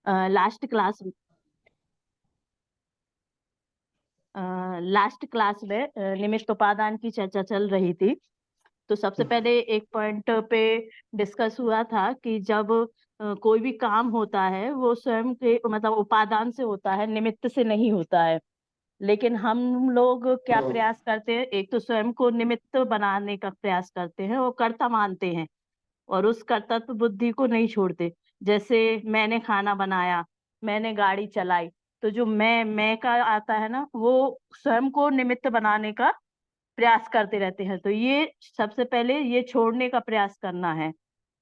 Last class में निमित्त उपादान की चर्चा चल रही थी। तो सबसे पहले एक पॉइंट पे डिस्कस हुआ था कि जब कोई भी काम होता है वो स्वयं के मतलब उपादान से होता है, निमित्त से नहीं होता है। लेकिन हम लोग क्या प्रयास करते हैं, एक तो स्वयं को निमित्त बनाने का प्रयास करते हैं और कर्ता मानते हैं और उस कर्तव्य बुद्धि को नहीं छोड़ते। जैसे मैंने खाना बनाया, मैंने गाड़ी चलाई, तो जो मैं का आता है ना, वो स्वयं को निमित्त बनाने का प्रयास करते रहते हैं। तो ये सबसे पहले ये छोड़ने का प्रयास करना है।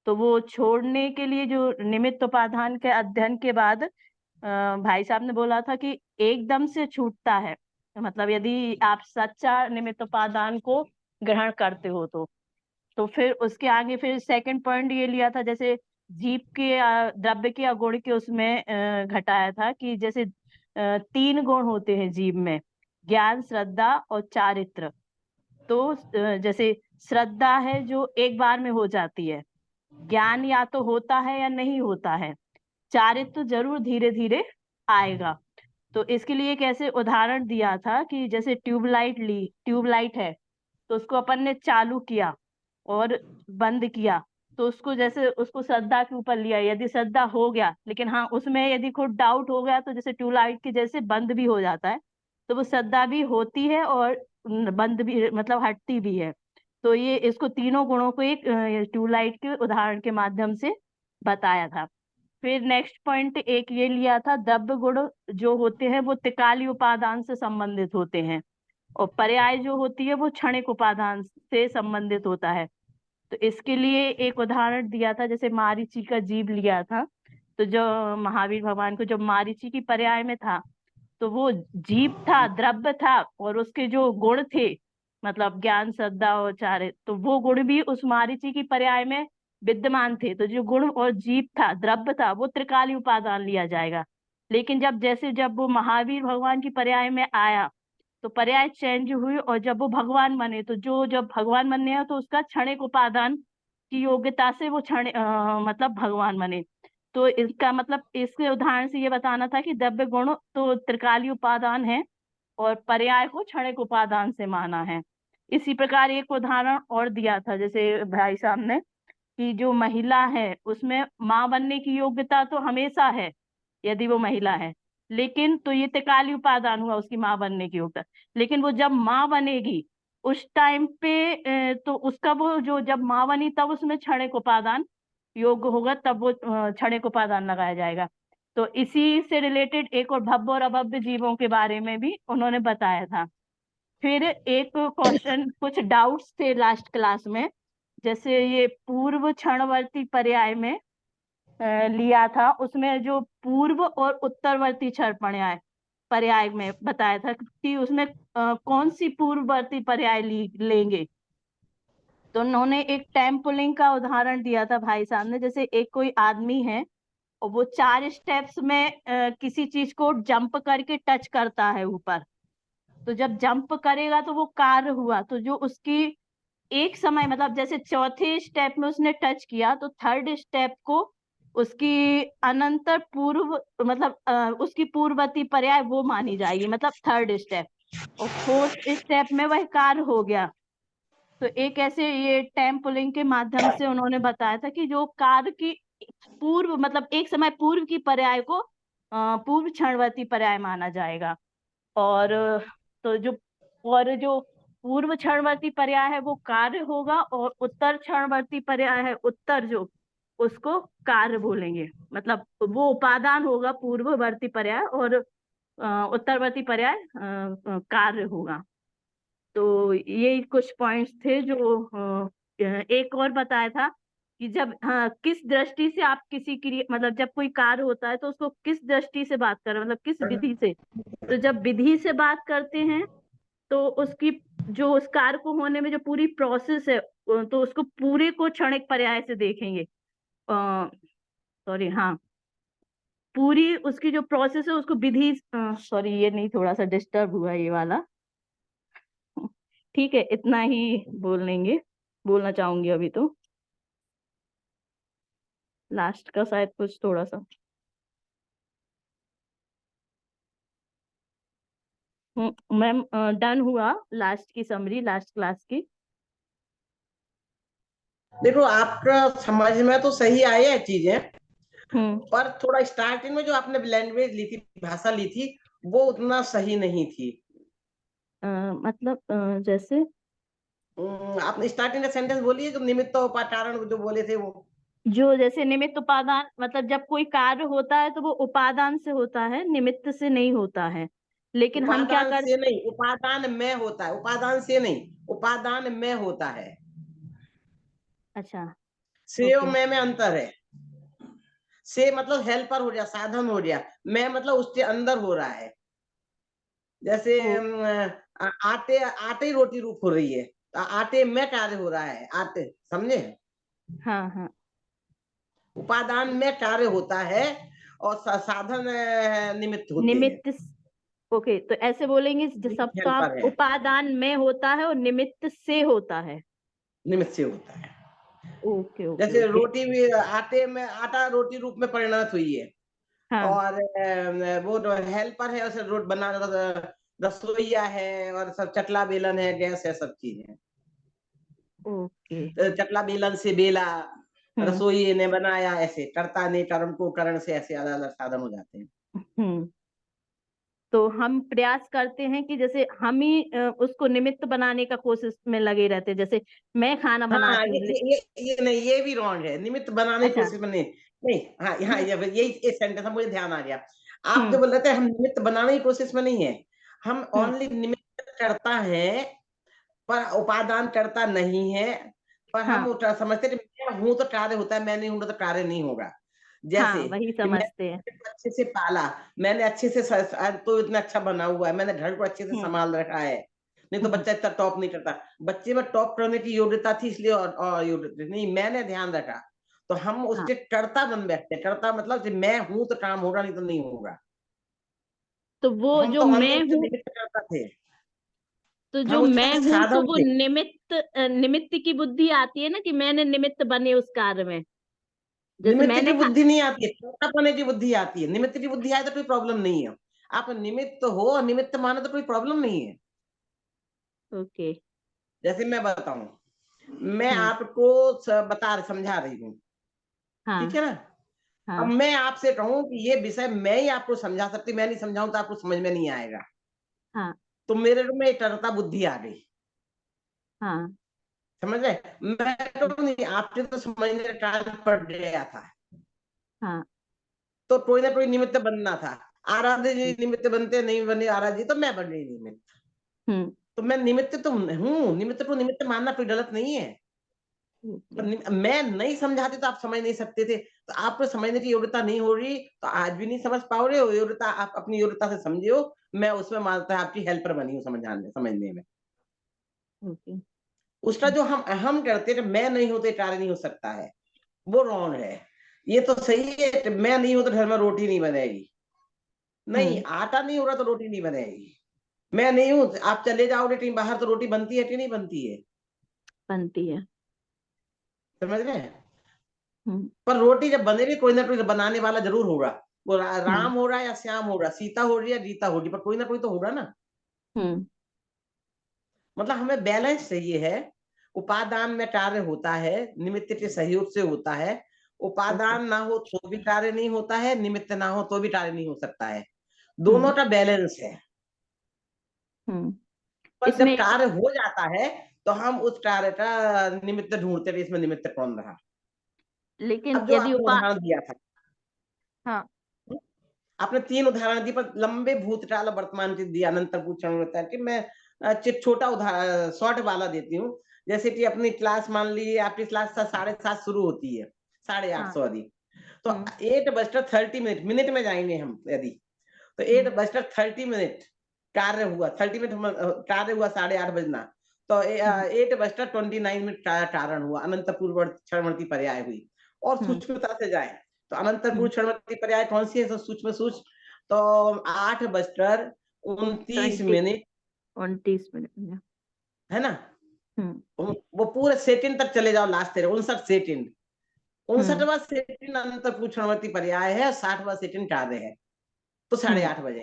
तो वो छोड़ने के लिए जो निमित्त उपादान के अध्ययन के बाद भाई साहब ने बोला था कि एकदम से छूटता है। मतलब यदि आप सच्चा निमित्त उपादान को ग्रहण करते हो तो फिर उसके आगे फिर सेकंड पॉइंट ये लिया था, जैसे जीव के द्रव्य के अगुण के उसमें घटाया था कि जैसे 3 गुण होते हैं जीव में, ज्ञान, श्रद्धा और चारित्र। तो जैसे श्रद्धा है जो एक बार में हो जाती है, ज्ञान या तो होता है या नहीं होता है, चारित्र जरूर धीरे धीरे आएगा। तो इसके लिए एक ऐसे उदाहरण दिया था कि जैसे ट्यूबलाइट है, तो उसको अपन ने चालू किया और बंद किया, तो उसको जैसे उसको श्रद्धा के ऊपर लिया, यदि श्रद्धा हो गया, लेकिन हाँ उसमें यदि खुद डाउट हो गया तो जैसे ट्यूबलाइट के जैसे बंद भी हो जाता है। तो वो श्रद्धा भी होती है और बंद भी मतलब हटती भी है। तो ये इसको तीनों गुणों को एक ट्यूबलाइट के उदाहरण के माध्यम से बताया था। फिर नेक्स्ट पॉइंट एक ये लिया था, द्रव्य गुण जो होते हैं वो त्रिकालीय उपादान से संबंधित होते हैं और पर्याय जो होती है वो क्षणिक उपादान से संबंधित होता है। तो इसके लिए एक उदाहरण दिया था, जैसे मारीची का जीव लिया था। तो जो महावीर भगवान को जब मारीची की पर्याय में था, तो वो जीव था, द्रव्य था, और उसके जो गुण थे मतलब ज्ञान, श्रद्धा और चारित्र, तो वो गुण भी उस मारीची की पर्याय में विद्यमान थे। तो जो गुण और जीव था, द्रव्य था, वो त्रिकालीय उपादान लिया जाएगा। लेकिन जब वो महावीर भगवान की पर्याय में आया तो पर्याय चेंज हुई, और जब वो भगवान बने तो जो जब भगवान बनने हैं तो उसका क्षणिक उपादान की योग्यता से वो मतलब भगवान बने। तो इसका मतलब इसके उदाहरण से ये बताना था कि द्रव्य गुण तो त्रिकालीय उपादान है और पर्याय को क्षणिक उपादान से माना है। इसी प्रकार एक उदाहरण और दिया था जैसे भाई साहब ने, कि जो महिला है उसमें माँ बनने की योग्यता तो हमेशा है यदि वो महिला है, लेकिन तो ये त्रिकालीय उपादान हुआ उसकी माँ बनने की योग्यता। लेकिन वो जब माँ बनेगी उस टाइम पे तो उसका वो जो जब माँ बनी तब उसमें क्षणिक उपादान योग्य होगा, तब वो क्षणिक उपादान लगाया जाएगा। तो इसी से रिलेटेड एक और भव्य और अभव्य जीवों के बारे में भी उन्होंने बताया था। फिर एक क्वेश्चन, कुछ डाउट्स थे लास्ट क्लास में, जैसे ये पूर्व क्षणवर्ती पर्याय में लिया था, उसमें जो पूर्व और उत्तरवर्ती क्षण पर्याय पर्याय में बताया था कि उसमें कौन सी पूर्ववर्ती पर्याय लेंगे। तो उन्होंने एक टेम्पोलिंग का उदाहरण दिया था भाई साहब ने, जैसे एक कोई आदमी है और वो 4 स्टेप्स में किसी चीज को जंप करके टच करता है ऊपर। तो जब जंप करेगा तो वो कार्य हुआ, तो जो उसकी एक समय मतलब जैसे चौथे स्टेप में उसने टच किया तो थर्ड स्टेप को उसकी अनंतर पूर्व मतलब उसकी पूर्ववर्ती पर्याय वो मानी जाएगी, मतलब थर्ड स्टेप। और फोर्थ स्टेप में वह कार्य हो गया। तो एक ऐसे ये टेम्पोलिंग के माध्यम से उन्होंने बताया था कि जो कार्य की पूर्व मतलब एक समय पूर्व की पर्याय को पूर्व क्षणवर्ती पर्याय माना जाएगा। और तो जो और जो पूर्व क्षणवर्ती पर्याय है वो कार्य होगा, और उत्तर क्षणवर्ती पर्याय है उत्तर जो, उसको कार्य बोलेंगे। मतलब वो उपादान होगा पूर्ववर्ती पर्याय, और उत्तरवर्ती पर्याय कार्य होगा। तो ये कुछ पॉइंट्स थे जो एक और बताया था कि जब हाँ किस दृष्टि से आप किसी क्रिया मतलब जब कोई कार्य होता है तो उसको किस दृष्टि से बात करें, मतलब किस विधि से। तो जब विधि से बात करते हैं तो उसकी जो उस कार्य को होने में जो पूरी प्रोसेस है तो उसको पूरे को क्षणिक पर्याय से देखेंगे। सॉरी हाँ, पूरी उसकी जो प्रोसेस है उसको विधि सॉरी ये नहीं, थोड़ा सा डिस्टर्ब हुआ ये वाला। ठीक है, इतना ही बोलना चाहूंगी अभी। तो लास्ट का शायद कुछ थोड़ा सा मैम डन हुआ लास्ट की समरी, लास्ट क्लास की। देखो आपका समझ में तो सही आया है चीजें, हम्म। पर थोड़ा स्टार्टिंग में जो आपने लैंग्वेज ली थी, भाषा ली थी, वो उतना सही नहीं थी। मतलब जैसे आपने स्टार्टिंग का सेंटेंस बोलिए, जो निमित्त उपादान जो बोले थे वो। जो जैसे निमित्त उपादान, मतलब जब कोई कार्य होता है तो वो उपादान से होता है, निमित्त से नहीं होता है। लेकिन हम क्या उपादान कर से नहीं, उपादान में होता है, उपादान से नहीं, उपादान में होता है। अच्छा। से और ओके। में अंतर है। से मतलब हेल्पर हो गया, साधन हो गया। मैं मतलब उसके अंदर हो रहा है। जैसे ओ। आटे आटे ही रोटी रूप हो रही है, तो आटे में कार्य हो रहा है, आटे, समझे। हाँ हाँ। उपादान में कार्य होता है और साधन निमित्त होते हैं। निमित्त। ओके, तो ऐसे बोलेंगे सबका हेल्पर है, उपादान में होता है और निमित्त से होता है। निमित्त से होता है। ओके ओके जैसे ओके। रोटी भी आटे में, आटा रोटी रूप में परिणत हुई है, हाँ। और वो जो हेल्पर है उसे रोट बना, रसोईया है, और सब चकला बेलन है, गैस है, सब चीज है। ओके। चकला बेलन से बेला, हम्म रसोई ने बनाया, ऐसे कर्ता ने कर्म को करण से ऐसे अलग अलग साधन हो जाते हैं। हम्म। तो हम प्रयास करते हैं कि जैसे हम ही उसको निमित्त बनाने का कोशिश में लगे रहते हैं। जैसे मैं खाना हाँ, बनाती हूँ ये नहीं, ये भी रॉन्ग है, निमित्त बनाने की अच्छा। कोशिश में नहीं। नहीं, हाँ हाँ, नहीं। यही सेंटेंस मुझे ध्यान आ गया। आप जो हम्म बोल रहे थे हम निमित्त बनाने की कोशिश में नहीं है, हम हम्म। ओनली निमित्त करता है, पर उपादान करता नहीं है। पर हम हाँ समझते हैं कि मैं हूं तो कार्य होता है, मैं नहीं हूं तो कार्य नहीं होगा। हाँ, जैसे वही कि मैं समझते हैं। अच्छे से पाला, मैंने अच्छे से तो इतना अच्छा बना हुआ है, मैंने घर को अच्छे से हम्म संभाल रखा है। नहीं तो हम्म। बच्चा इतना टॉप नहीं करता। बच्चे में टॉप करने की योग्यता थी, इसलिए और योग्यता नहीं, मैंने ध्यान रखा, तो हम हाँ, उसके कर्ता बन बैठते हैं। कर्ता मतलब कि मैं हूं तो काम होगा, नहीं तो नहीं होगा। तो वो हम जो तो मैं ओनली हूँ, निमित्त करता थे, तो जो हम मैं उसके हूँ तो साधन वो थे। निमित्त, निमित्त की बुद्धि आती है ना कि मैंने निमित्त बने उस कार्य में। जैसे निमित्त की मैंने बुद्धि नहीं आती है, कर्तापने की बुद्धि आती है। निमित्त की बुद्धि आए तो कोई प्रॉब्लम नहीं है। आप निमित्त हो और निमित्त माने तो कोई प्रॉब्लम नहीं है। ओके। जैसे मैं बताऊं, मैं हम्म। आपको समझा रही हूँ, ठीक हाँ है ना। अब हाँ मैं आपसे कहूं कि ये विषय मैं ही आपको समझा सकती, मैं नहीं समझाऊं तो आपको समझ में नहीं आएगा, हाँ तो मेरे में कर्ता बुद्धि आ गई। हाँ। समझ रहे, मैं तो नहीं, आपसे तो समझने का टाइम पड़ गया था, हाँ। तो कोई ना कोई निमित्त बनना था। आराध्य जी निमित्त बनते नहीं बने, आराध्य जी तो मैं बन रही निमित्त। हम्म। तो मैं निमित्त तो हूँ, निमित्त को निमित्त मानना कोई गलत नहीं है। ओके। पर मैं नहीं समझाती तो आप समझ नहीं सकते थे, तो आपको समझने की योग्यता नहीं हो रही, तो आज भी नहीं समझ पाओ रहे हो। योग्यता आप अपनी योग्यता से समझे हो, मैं उसमें मानता है आपकी हेल्पर बनी हूँ समझने में। ओके। उसका जो हम अहम करते हैं कि मैं नहीं हूं तो ये कार्य नहीं हो सकता है, वो रॉन्ग है। ये तो सही है कि मैं नहीं हूं तो घर में रोटी नहीं बनेगी। नहीं, हम्म। आटा नहीं हो रहा तो रोटी नहीं बनेगी। मैं नहीं हूं, आप चले जाओगे कहीं बाहर तो रोटी बनती है कि नहीं बनती है। बनती है। समझ रहे हैं। हम्म पर रोटी जब बनेगी, कोई ना कोई बनाने वाला जरूर होगा। वो हम्म राम हो रहा है या श्याम हो रहा है, सीता हो रही है या गीता हो रही है, पर कोई ना कोई तो होगा ना। हम्म। मतलब हमें बैलेंस चाहिए है। उपादान में कार्य होता है, निमित्त के सहयोग से होता है। ओके। उपादान ना हो तो भी कार्य नहीं होता है, निमित्त ना हो तो भी कार्य नहीं हो सकता है। दोनों हम्म का बैलेंस है। हम्म। पर जब इसमें कार्य हो जाता है, तो हम उस कार्य का निमित्त ढूंढते हैं, इसमें निमित्त कौन रहा। लेकिन अब जो यदि आपने उदाहरण दिया था, हाँ आपने 3 उदाहरण दिए, पर लंबे भूतकाल और वर्तमान के दिए, अनंतर पूछण होता है कि मैं छोटा उदाहरण शॉर्ट वाला देती हूँ। जैसे कि अपनी क्लास मान लीजिए, आपकी क्लास 7:30 शुरू होती है, 8:30 हाँ। सॉरी। तो हम्म 8:30 मिनट में जाएंगे हम यदि, तो हम्म 8:30 कार्य हुआ, 30 मिनट कार्य हुआ, 8:30 बजना, तो हम्म 8:29 कारण हुआ, अनंत पूर्व क्षणवर्ती पर्याय हुई। और हम्म। सूक्ष्मता से जाए तो अनंत पूर्व हम्म। क्षणवर्ती पर्याय कौन सी है, तो सूक्ष्म सूक्ष्म, तो 8:29 20, मिनट, 29 मिनट में। है ना। हम्म वो पूरे सेकंड तक चले जाओ, लास्ट तेरे 59 सेकंड, हम्म 59वां सेकंड अनंत पूर्व क्षणवर्ती पर्याय है, 60वां सेकंड कार्य है, तो साढ़े हम्म। आठ बजे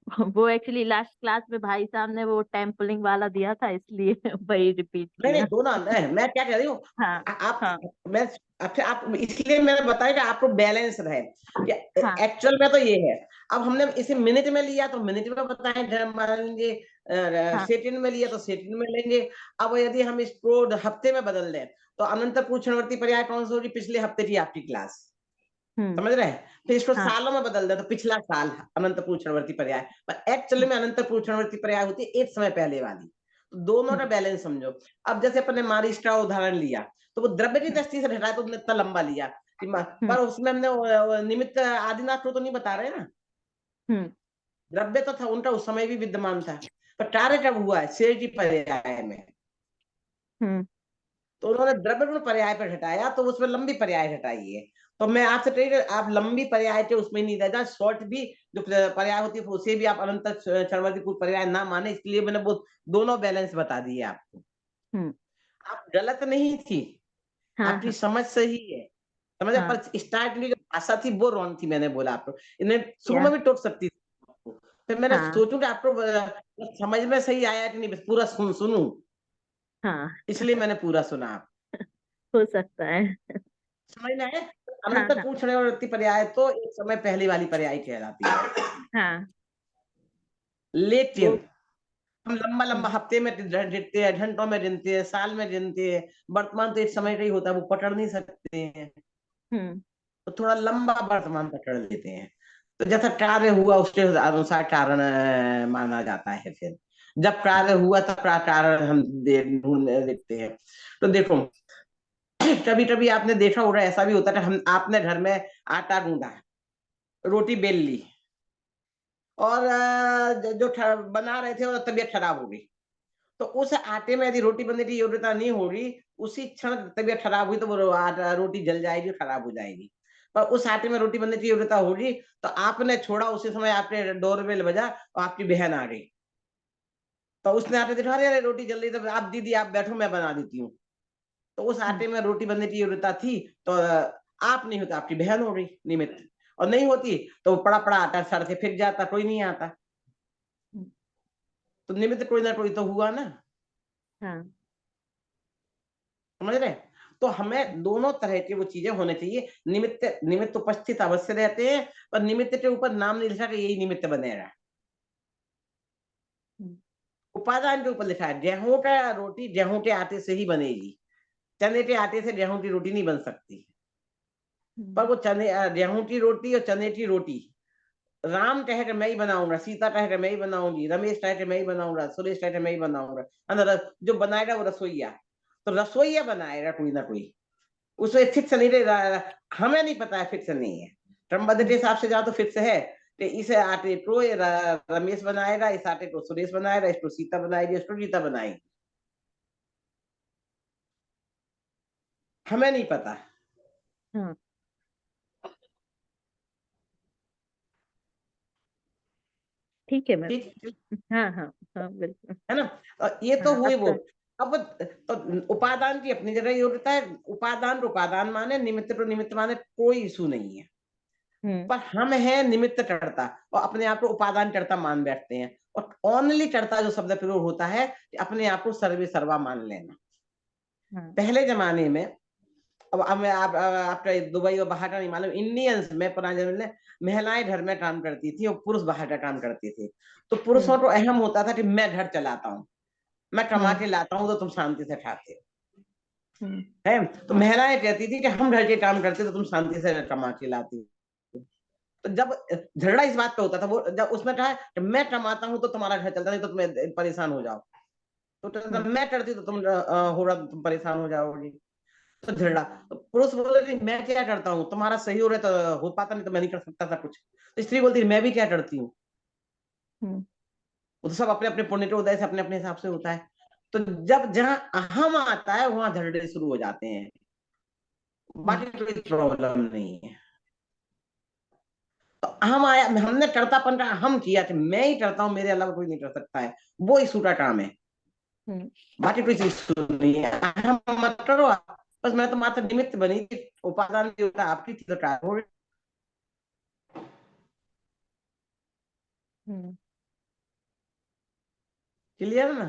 वो एक्चुअली लास्ट क्लास में भाई साहब ने वो टेम्पलिंग वाला दिया था, इसलिए वही रिपीट नहीं नहीं किया। दोनों मैं क्या कह रही हूँ, हाँ आप हाँ मैं अच्छा आप इसलिए मैंने बताया कि आपको बैलेंस रहे कि हाँ एक्चुअल में तो ये है। अब हमने इसे मिनट में लिया तो मिनट में बताएं, मान लीजिए हाँ सेकंड में लिया तो सेकंड में लेंगे। अब यदि हम इसको हफ्ते में बदल दें तो अनंतर पूछनवर्ती पर्याय कौन सी होगी, पिछले हफ्ते की आपकी क्लास, हम्म समझ रहे हैं। फिर इसको हाँ सालों में बदल दे तो पिछला साल अनंत पूछनवर्ती पर्याय, पर एक्चुअली में अनंत पूछनवर्ती पर्याय होती है एक समय पहले वाली। तो दोनों का हम्म बैलेंस समझो। अब जैसे अपने मारिश का उदाहरण लिया तो वो द्रव्य की हम्म दृष्टि से घटाया तो उसने इतना लंबा लिया कि हम्म पर उसमें हमने निमित्त आदिनाथ को तो नहीं बता रहे ना। हम्म द्रव्य तो था उनका उस समय भी विद्यमान था, पर कार्य कब हुआ है, शेर की पर्याय में। हम्म तो उन्होंने द्रव्य गुण पर्याय पर घटाया तो उसमें लंबी पर्याय घटाई है। तो मैं आपसे कही आप लंबी पर्याय थे उसमें नहीं रहता, शॉर्ट भी जो पर्याय होती है उसे भी आप अनंत क्षणवर्ती पर्याय ना माने, इसलिए मैंने वो दोनों बैलेंस बता दिए आपको। हम्म आप गलत नहीं थी, हाँ आपकी हाँ समझ सही है, समझ, हाँ पर स्टार्ट की जो भाषा थी वो रॉन्ग थी, मैंने बोला आपको इन्हें शुरू या में भी टोक सकती थी आपको। फिर मैंने हाँ सोचू कि आपको समझ में सही आया कि नहीं, बस पूरा सुनूं, हाँ इसलिए मैंने पूरा सुना। आप हो सकता है। समझ में आया। हाँ अनंत हाँ पूछने और पर्याय तो एक समय पहली वाली पर्याय कहलाती है। हाँ लेकिन वो हम लंबा लंबा हम्म हफ्ते में गिनते हैं, घंटों में गिनते हैं, साल में गिनते हैं। वर्तमान तो एक समय का ही होता है, वो पकड़ नहीं सकते हैं, हम्म तो थोड़ा लंबा वर्तमान पकड़ लेते हैं। तो जैसा कार्य हुआ उसके अनुसार कारण माना जाता है। फिर जब कार्य हुआ तब कारण हम ढूंढ देखते हैं। तो देखो कभी कभी आपने देखा होगा, ऐसा भी होता है कि हम आपने घर में आटा गूंदा, रोटी बेल ली, और बना रहे थे और तबीयत खराब हो गई। तो उस आटे में यदि रोटी बनने की योग्यता नहीं होगी, उसी क्षण तबीयत खराब हुई तो वो आटा रोटी जल जाएगी, खराब हो जाएगी। पर उस आटे में रोटी बनने की योग्यता होगी तो आपने छोड़ा, उसी समय आपने डोरबेल बजा और आपकी बहन आ गई। तो उसने आटे दिखा, अरे अरे रोटी जल रही, तो आप दीदी आप बैठो मैं बना देती हूँ। तो उस हम्म आटे में रोटी बनने की योग्यता थी, तो आप नहीं होता, आपकी बहन हो गई निमित्त। और नहीं होती तो वो पड़ा पड़ा आटा सड़ के फिर जाता, कोई नहीं आता। हम्म, तो निमित्त कोई ना कोई तो हुआ ना, हाँ समझ रहे हैं? तो हमें दोनों तरह की वो चीजें होने चाहिए। निमित्त निमित्त उपस्थित अवश्य रहते हैं, पर निमित्त के ऊपर नाम नहीं लिखा कि यही निमित्त बनेगा। हम्म उपादान के ऊपर लिखा है, गेहूं का रोटी गेहूं के आटे से ही बनेगी, चने के आटे से गेहूं की रोटी नहीं बन सकती। पर हम्म वो गेहूं की रोटी और चने की रोटी राम कहे कि मैं ही बनाऊंगा, सीता कहे कि मैं ही बनाऊंगी, रमेश कहे कि मैं ही बनाऊंगा, सुरेश कहे कि मैं ही बनाऊंगा, जो बनाएगा वो रसोईया। तो रसोईया बनाएगा कोई ना कोई, उसमें फिक्स नहीं रहे। हमें नहीं पता है, फिक्स नहीं है। क्रमबद्ध के हम्म हिसाब से जहाँ तो फिक्स है कि इस आटे को रमेश बनाएगा, इस आटे को सुरेश बनाएगा, इसको सीता बनाएगी, इसको गीता बनाएगी। हमें नहीं पता। हाँ ठीक है मैम। ठीक हाँ हाँ हाँ बिल्कुल। है ना। ये तो हाँ हुई वो। आपका। अब तो उपादान की अपनी जगह योग्यता है, उपादान को उपादान माने, निमित्त को निमित्त माने, कोई इशू नहीं है। हम्म पर हम हैं निमित्त कर्ता और अपने आप को उपादान कर्ता मान बैठते हैं। और ओनली कर्ता जो शब्द प्रयोग होता है कि अपने आप को सर्वे सर्वा मान लेना। हाँ पहले जमाने में, अब मैं आपका दुबई और बाहर का नहीं मालूम, इंडियंस में पुराने जमाने में महिलाएं घर में काम करती थी और पुरुष बाहर का काम करते थे। तो पुरुषों हम्म को अहम होता था कि मैं घर चलाता हूँ, मैं कमा हम्म के लाता हूँ, तो तुम शांति से खाते हो। हम्म है, तो महिलाएं कहती थी कि हम घर के काम करते तो तुम शांति से कमा के लाती। तो जब झगड़ा इस बात पे होता था, वो जब उसने कहा कि मैं कमाता हूं तो तुम्हारा घर चलता, नहीं तो तुम्हें परेशान हो जाओ। तो जब हम्म मैं करती तो तुम हो रहा तुम परेशान हो जाओगी। तो झगड़ा, तो पुरुष बोले कि मैं क्या करता हूँ, तुम्हारा सही हो रहा तो हो पाता, नहीं तो मैं नहीं कर सकता था कुछ। तो स्त्री बोलती मैं भी क्या करती हूँ। हम्म वो तो सब अपने अपने पुण्य के उदय से अपने अपने हिसाब से होता है। तो जब जहां अहम आता है वहां झगड़े शुरू हो जाते हैं, हम्म बाकी कोई प्रॉब्लम नहीं है। तो हम आया, हमने कर्तापन का हम किया कि मैं ही करता हूँ, मेरे अलावा कोई नहीं कर सकता है, वो इशू का काम है। हम्म बाकी कोई इशू नहीं है, हम मत करो आप। बस मैं तो मात्र निमित्त बनी थी, उपादान की होता आपकी थी तो हम्म क्लियर है ना?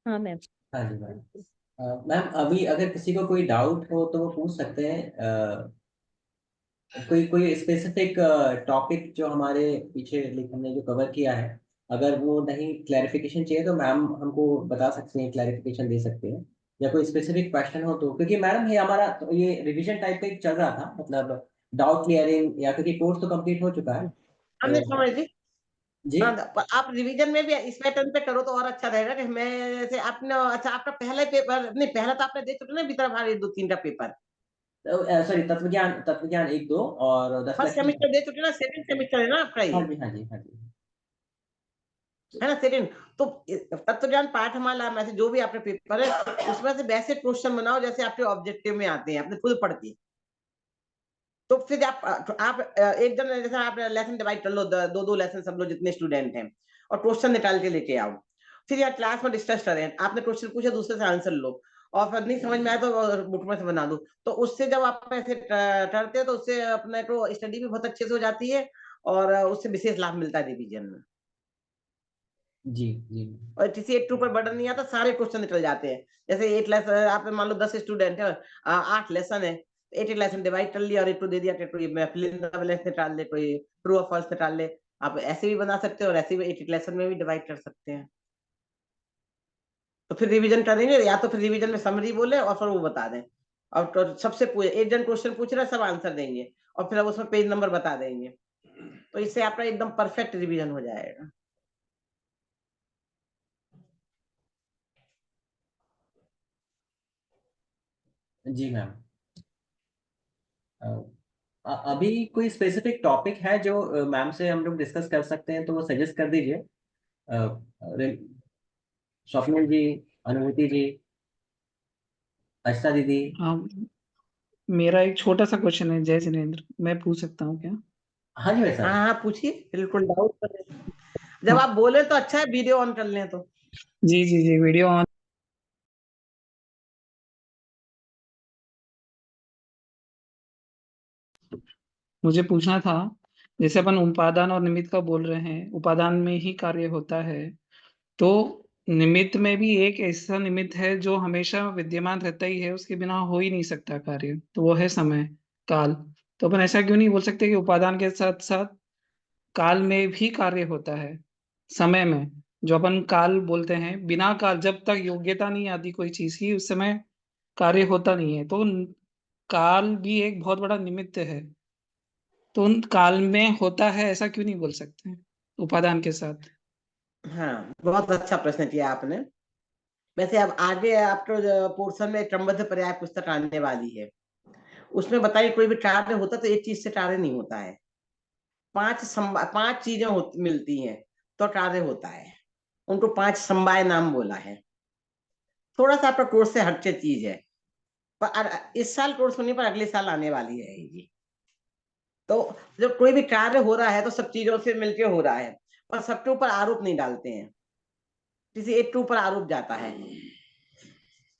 हाँ मैम। हाँ जी मैम। मैम अभी अगर किसी को कोई डाउट हो तो वो पूछ सकते हैं। कोई कोई स्पेसिफिक टॉपिक जो हमारे पीछे हमने जो कवर किया है, अगर वो नहीं क्लैरिफिकेशन चाहिए तो मैम हमको बता सकते हैं, क्लैरिफिकेशन दे सकते हैं, या कोई स्पेसिफिक क्वेश्चन हो तो, क्योंकि मैडम ये हमारा तो ये रिवीजन टाइप का एक चल रहा था, मतलब डाउट क्लियरिंग, या क्योंकि कोर्स तो कंप्लीट हो चुका है हमने तो। समझ जी। जी हाँ, पर आप रिवीजन में भी इस पैटर्न पे करो तो और अच्छा रहेगा कि मैं जैसे आपने अच्छा आपका पहला पेपर नहीं, पहला तो आपने दे चुके ना भीतर हमारे 2-3 पेपर। सॉरी, तत्वज्ञान 1-2 और 10 फर्स्ट लेक्चर। सेमेस्टर दे चुके ना, सेकंड सेमेस्टर है ना आपका हाँ ये, जी, हाँ जी, हाँ जी। है ना सेकंड। तो तत्वज्ञान पाठ हमारा में से जो भी आपने पेपर है उसमें से वैसे क्वेश्चन बनाओ जैसे आपके ऑब्जेक्टिव में आते हैं, आपने खुद पढ़ के। तो फिर आप एक दिन जैसे आप लेसन डिवाइड कर लो, दो दो लेसन सब लोग जितने स्टूडेंट हैं, और क्वेश्चन निकाल के लेके आओ। फिर यार क्लास में डिस्कस करें, आपने क्वेश्चन पूछा दूसरे से आंसर लो, और फिर नहीं समझ में आया तो बुक में से बना दो। तो उससे जब आप ऐसे करते हैं तो उससे अपने को स्टडी भी बहुत अच्छे से हो जाती है, और उससे विशेष लाभ मिलता है रिवीजन में। जी जी और किसी एक पर बर्डन नहीं आता, सारे क्वेश्चन निकल जाते हैं। जैसे एक लेसन आप मान लो 10 स्टूडेंट है, 8 लेसन है, एक लेसन डिवाइड कर लिया और एक दे दिया कि कोई फिल इन द ब्लैंक्स निकाल ले, कोई ट्रू और फॉल्स निकाल ले। आप ऐसे भी बना सकते हो और ऐसे भी एक लेसन में भी डिवाइड कर सकते हैं। तो फिर रिवीजन करेंगे, या तो फिर रिवीजन में समरी बोले और फिर वो बता दें, और तो सबसे एक जन क्वेश्चन पूछ रहा है, सब आंसर देंगे, और फिर अब उसमें पेज नंबर बता देंगे। तो इससे आपका एकदम परफेक्ट रिवीजन हो जाएगा। जी मैम। अभी कोई स्पेसिफिक टॉपिक है जो मैम से हम लोग डिस्कस कर सकते हैं तो वो सजेस्ट कर दीजिए। स्वप्निल जी, अनुभूति जी, अर्षा दीदी। हाँ, मेरा एक छोटा सा क्वेश्चन है जय जिनेन्द्र, मैं पूछ सकता हूँ क्या? हाँ जी भाई हाँ साहब। हाँ पूछिए, बिल्कुल डाउट करें। जब हाँ, आप बोले तो अच्छा है, वीडियो ऑन कर लें तो। जी जी जी, वीडियो ऑन। मुझे पूछना था, जैसे अपन उपादान और निमित्त का बोल रहे हैं, उपादान में ही कार्य होता है, तो निमित्त में भी एक ऐसा निमित्त है जो हमेशा विद्यमान रहता ही है, उसके बिना हो ही नहीं सकता कार्य, तो वो है समय, काल। तो अपन ऐसा क्यों नहीं बोल सकते कि उपादान के साथ साथ काल में भी कार्य होता है? समय में जो अपन काल बोलते हैं, बिना काल, जब तक योग्यता नहीं आती कोई चीज की, उस समय कार्य होता नहीं है, तो काल भी एक बहुत बड़ा निमित्त है। तो उन काल में होता है, ऐसा क्यों नहीं बोल सकते उपादान के साथ? हाँ, बहुत अच्छा प्रश्न किया आपने। वैसे अब आगे आपको पोर्शन में क्रमबद्ध पर्याय पुस्तक आने वाली है, उसमें बताइए कोई भी कार्य होता तो एक चीज से कार्य नहीं होता है। 5 चीजें मिलती हैं तो कार्य होता है। उनको 5 समवाय नाम बोला है। थोड़ा सा आपका कोर्स से हटके चीज है, पर इस साल कोर्स होने पर अगले साल आने वाली है ये। तो जब कोई भी कार्य हो रहा है तो सब चीजों से मिलके हो रहा है, और सबके ऊपर आरोप नहीं डालते हैं, किसी एक के ऊपर आरोप जाता है।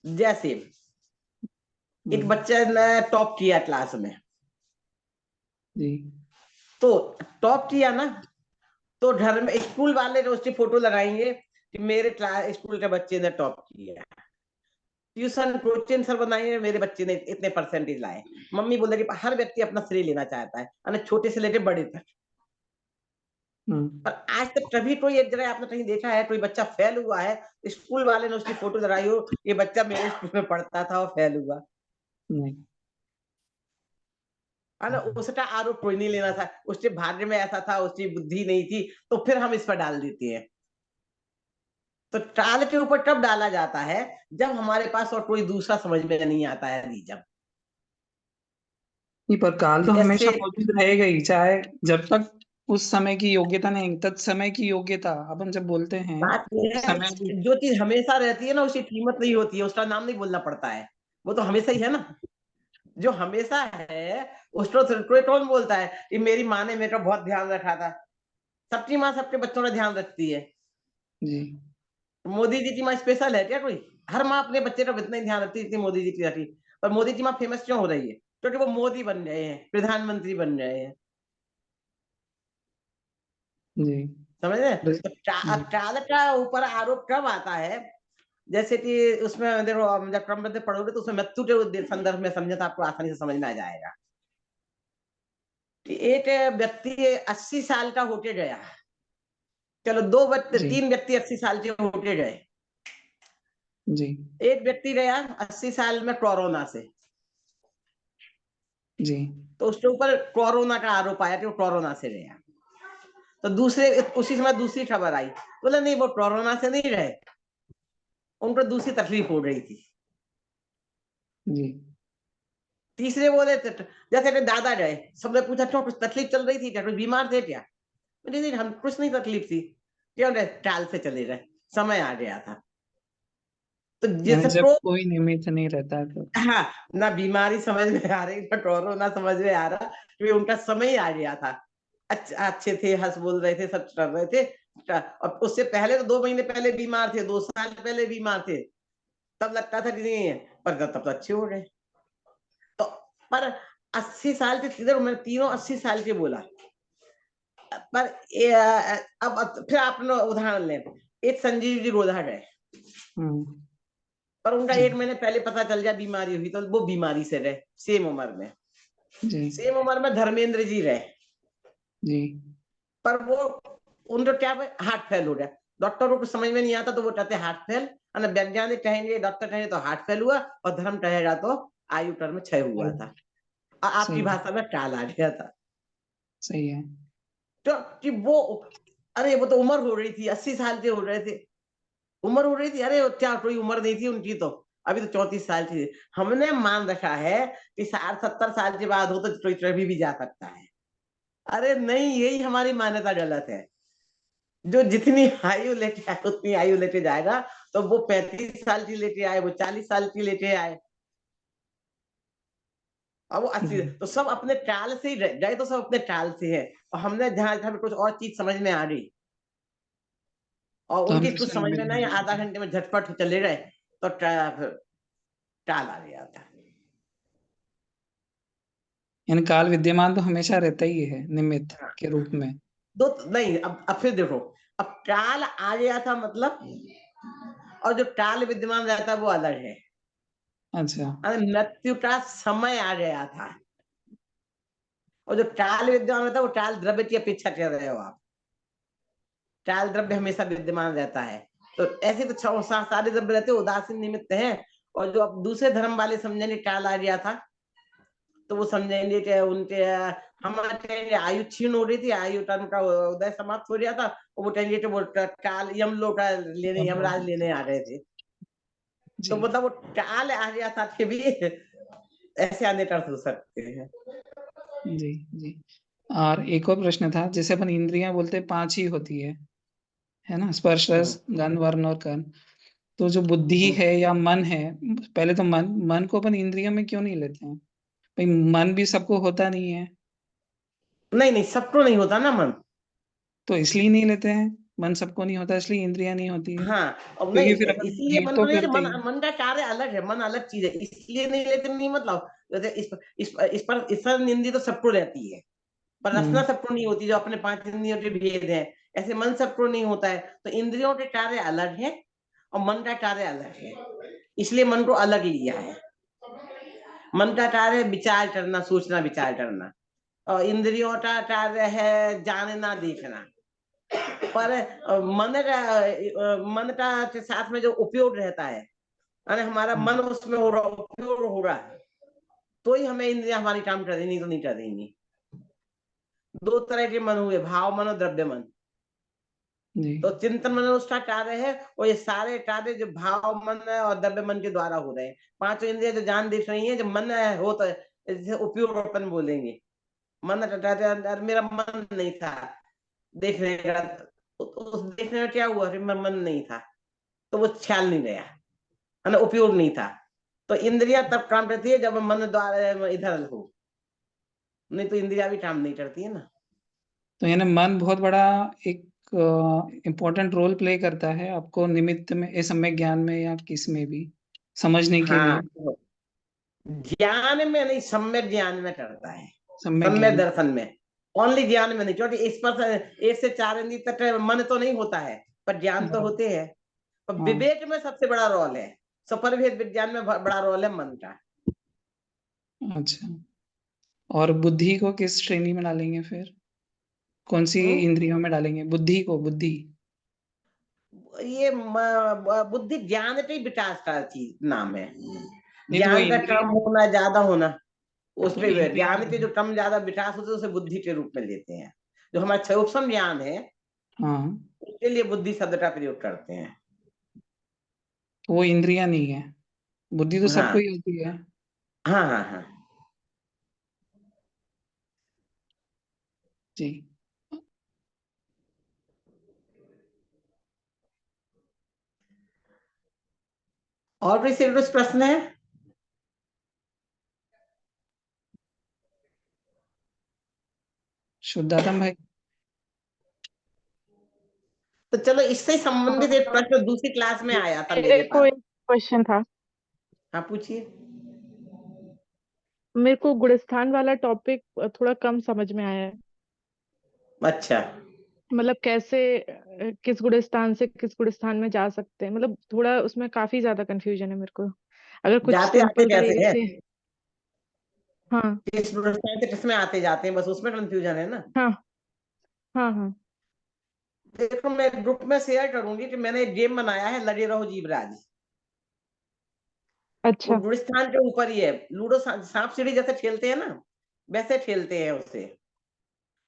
जैसे एक बच्चे ने टॉप किया क्लास में, जी तो टॉप किया ना, तो घर में स्कूल वाले ने उसकी फोटो लगाएंगे कि मेरे क्लास स्कूल के बच्चे ने टॉप किया। ट्यूशन कोचिंग सर बनाएंगे मेरे बच्चे ने इतने परसेंटेज लाए। मम्मी बोलेगी, हर व्यक्ति अपना श्रेय लेना चाहता है, छोटे से लेके बड़े तक। पर आज तक कभी कोई एक जगह आपने कहीं देखा है कोई बच्चा फेल हुआ है, स्कूल वाले ने उसकी फोटो लगाई हो, ये बच्चा मेरे स्कूल में पढ़ता था और फेल हुआ, नहीं। है ना? उसका आरोप कोई नहीं लेना था, उसके भाग्य में ऐसा था, उसकी बुद्धि नहीं थी, तो फिर हम इस पर डाल देते हैं। तो काल के ऊपर कब डाला जाता है? जब हमारे पास और कोई दूसरा समझ में नहीं आता है रीजन। नहीं, पर काल तो हमेशा जैसे मौजूद रहेगा ही, चाहे जब तक उस समय की योग्यता नहीं, तत्समय की योग्यता अपन जब बोलते हैं, बात ये उस है, समय भी। जो चीज हमेशा रहती है ना उसकी कीमत नहीं होती है, उसका नाम नहीं बोलना पड़ता है, वो तो हमेशा ही है ना। जो हमेशा है उसको कोई कौन बोलता है कि मेरी माँ ने मेरा बहुत ध्यान रखा था। सबकी माँ सबके बच्चों का ध्यान रखती है। जी मोदी जी की माँ स्पेशल है क्या कोई? हर माँ अपने बच्चे का इतना ही ध्यान रखती है जितनी मोदी जी की रखी। पर मोदी जी माँ फेमस क्यों हो रही है? क्योंकि वो मोदी बन गए हैं, प्रधानमंत्री बन गए हैं। जी समझ रहे? जी। तो काल का ऊपर आरोप कब आता है? जैसे कि उसमें देखो, जब क्रम में पढ़ोगे तो उसमें मृत्यु के संदर्भ में समझे तो आपको आसानी से समझ में आ जाएगा कि एक व्यक्ति 80 साल का होके गया, चलो जी। 3 व्यक्ति 80 साल के होके गए, जी। एक व्यक्ति गया 80 साल में कोरोना से, जी। तो उसके ऊपर कोरोना का आरोप आया कि वो कोरोना से गया। तो दूसरे उसी समय दूसरी खबर आई, बोला नहीं वो कोरोना से नहीं रहे, उनको दूसरी तकलीफ हो रही थी। जी। तीसरे बोले जैसे कि दादा गए, सबने पूछा क्यों, कुछ तकलीफ चल रही थी क्या, कोई बीमार थे क्या? नहीं नहीं, हम कुछ नहीं तकलीफ थी, क्यों रहे, टाल से चले गए, समय आ गया था। तो यानी जैसे जब कोई निमित्त नहीं रहता तो हाँ, ना बीमारी समझ में आ रही, ना कोरोना समझ में आ रहा, क्योंकि उनका समय ही आ गया था। अच्छे थे, हंस बोल रहे थे, सब कर रहे थे, और उससे पहले तो 2 महीने पहले बीमार थे, 2 साल पहले बीमार थे, तब लगता था कि नहीं है, पर तब तो अच्छे हो गए। तो पर 80 साल के किधर, मैंने तीनों 80 साल के बोला, पर अब फिर आपने उदाहरण लें, एक संजीव जी रोधा गए, पर उनका जी। 1 महीने पहले पता चल गया बीमारी हुई, तो वो बीमारी से रहे, सेम उम्र में। जी। सेम उम्र में धर्मेंद्र जी रहे, जी। पर वो उनको क्या हार्ट फेल हो गया, डॉक्टरों को समझ में नहीं आता, तो वो कहते हार्ट फेल, वैज्ञानिक कहेंगे, डॉक्टर कहेंगे तो हार्ट फेल हुआ, और धर्म कहेगा तो आयु टर्म में क्षय हुआ था, और आपकी सही है। भाषा में टाल आ गया था। सही है। तो कि वो, अरे वो तो उम्र हो रही थी, 80 साल के हो रहे थे, उम्र हो रही थी, अरे क्या कोई उम्र नहीं थी उनकी, तो अभी तो 34 साल की थी। हमने मान रखा है कि 60-70 साल के बाद हो तो कोई कभी भी जा सकता है। अरे नहीं, यही हमारी मान्यता गलत है। जो जितनी आयु लेके आए उतनी आयु लेके जाएगा, तो वो 35 साल की लेके आए, वो 40 साल की लेके आए, और वो 80, तो सब अपने काल से ही गए, तो सब अपने काल से है, और हमने जहां जहां कुछ और चीज समझ में आ गई, और तो उनकी हमें कुछ उससे समझ में नहीं, निमित्त आधा घंटे में झटपट चले गए, तो टाल आ गया था। यानी काल विद्यमान तो हमेशा रहता ही है निमित्त के रूप में। नहीं, अब फिर देखो, अब काल आ गया था मतलब, और जो काल विद्यमान रहता है वो अलग है। अच्छा। मृत्यु का समय आ गया था, और जो काल विद्यमान रहता है वो काल द्रव्य की अपेक्षा कर रहे हो आप, काल द्रव्य हमेशा विद्यमान रहता है। तो ऐसे तो सारे द्रव्य रहते उदासीन निमित्त हैं, और जो अब दूसरे धर्म वाले समझेंगे काल आ गया था, तो वो समझेंगे कि उनके हम कहेंगे आयु क्षीण हो रही थी, आयु टर्म का उदय समाप्त हो गया था, और वो कहेंगे कि वो काल यमलोक का लेने, यमराज लेने आ रहे थे, तो जी। मतलब वो काल आ गया था कि भी ऐसे अनेक अर्थ हो सकते हैं। जी। जी। और एक और प्रश्न था, जैसे अपन इंद्रियां बोलते हैं 5 ही होती है ना, स्पर्श, रस, गंध, वर्ण और कर्म। तो जो बुद्धि है या मन है, पहले तो मन को अपन इंद्रियों में क्यों नहीं लेते हैं? भाई मन भी सबको होता नहीं है, नहीं नहीं, सबको नहीं होता ना मन। तो इसलिए नहीं लेते हैं। मन सबको नहीं होता इसलिए इंद्रियां नहीं होती है, हाँ, और नहीं, क्योंकि फिर अपन इसलिए जीव मन तो को नहीं, फिर मन तीन। मन का कार्य अलग है, मन अलग चीज है, इसलिए नहीं लेते, नहीं मतलब, जैसे इस पर निंदी तो सबको रहती है, पर रचना सबको नहीं होती, जो अपने 5 इंद्रियों के भेद है, ऐसे मन सबको नहीं होता है। तो इंद्रियों के कार्य अलग है, और मन का कार्य अलग है, इसलिए मन को अलग लिया है। मन का कार्य विचार करना, सोचना, विचार करना, और इंद्रियों का कार्य है जानना, देखना। पर मन का के साथ में जो उपयोग रहता है, यानी हमारा मन उसमें हो रहा, उपयोग हो रहा है, तो ही हमें इंद्रियां हमारी काम कर रही, नहीं तो नहीं कर रही। 2 तरह के मन हुए, भाव मन और द्रव्य मन। जी। तो चिंतन मन उसका कार्य है, और ये सारे कार्य जो भाव मन और द्रव्य मन के द्वारा हो रहे हैं। 5 इंद्रियां जो जान देख रही हैं, जो मन हो तो जैसे उपयोग अपन बोलेंगे, मन मेरा मन नहीं था देखने का, तो उस देखने में क्या हुआ, मेरा मन नहीं था, तो वो ख्याल नहीं गया, है ना, उपयोग नहीं था। तो इंद्रियां तब काम करती है जब मन द्वारा इधर हो, नहीं तो इंद्रियां भी काम नहीं करती है ना। तो यानी मन बहुत बड़ा एक इम्पोर्टेंट रोल प्ले करता है आपको निमित्त में, इस सम्यक ज्ञान में या किस में भी समझने के हाँ, लिए। ज्ञान में नहीं, सम्यक ज्ञान में करता है, सम्यक सम्यक ज्ञान। दर्शन में। ओनली ज्ञान में नहीं, क्योंकि इस पर 1 से 4 इंद्रिय तक मन तो नहीं होता है, पर ज्ञान तो होते हैं। पर हाँ। विवेक में सबसे बड़ा रोल है, स्वपरिभेद विज्ञान में बड़ा रोल है मन का। अच्छा, और बुद्धि को किस श्रेणी में डालेंगे फिर? कौन सी इंद्रियों में डालेंगे बुद्धि को? बुद्धि ये बुद्धि ज्ञान के विकास का चीज नाम है। नहीं, तो वो ज्ञान का इंद्रिय कम होना ज्यादा होना, उस तो पे इंद्रिय ज्ञान के जो कम ज्यादा विकास होते हैं उसे बुद्धि के रूप में लेते हैं। जो हमारा क्षयोपम ज्ञान है हाँ, उसके लिए बुद्धि शब्द का प्रयोग करते हैं। तो वो इंद्रिया नहीं है, बुद्धि तो सबको हाँ ही होती है। हाँ हाँ हाँ। जी। और कोई सीरियस प्रश्न है? शुद्धात्म भाई। तो चलो, इससे संबंधित एक प्रश्न दूसरी क्लास में आया था मेरे मेरे को पास। एक क्वेश्चन था। हाँ पूछिए। मेरे को गुणस्थान वाला टॉपिक थोड़ा कम समझ में आया है। अच्छा, मतलब कैसे किस गुणस्थान से किस गुणस्थान में जा सकते हैं, मतलब थोड़ा उसमें काफी ज्यादा कंफ्यूजन है मेरे को। अगर कुछ जाते आते सिंपल कैसे तरीके है, से। हाँ किस व्यवस्था से किसमें आते जाते हैं, बस उसमें कंफ्यूजन है ना। हाँ हाँ हाँ। देखो, मैं ग्रुप में शेयर करूंगी कि मैंने एक गेम बनाया है, लड़े रहो जीवराज। वो अच्छा गुलिस्तान के ऊपर ही है। लूडो सांप सीढ़ी जैसे खेलते हैं ना, वैसे खेलते हैं उसे।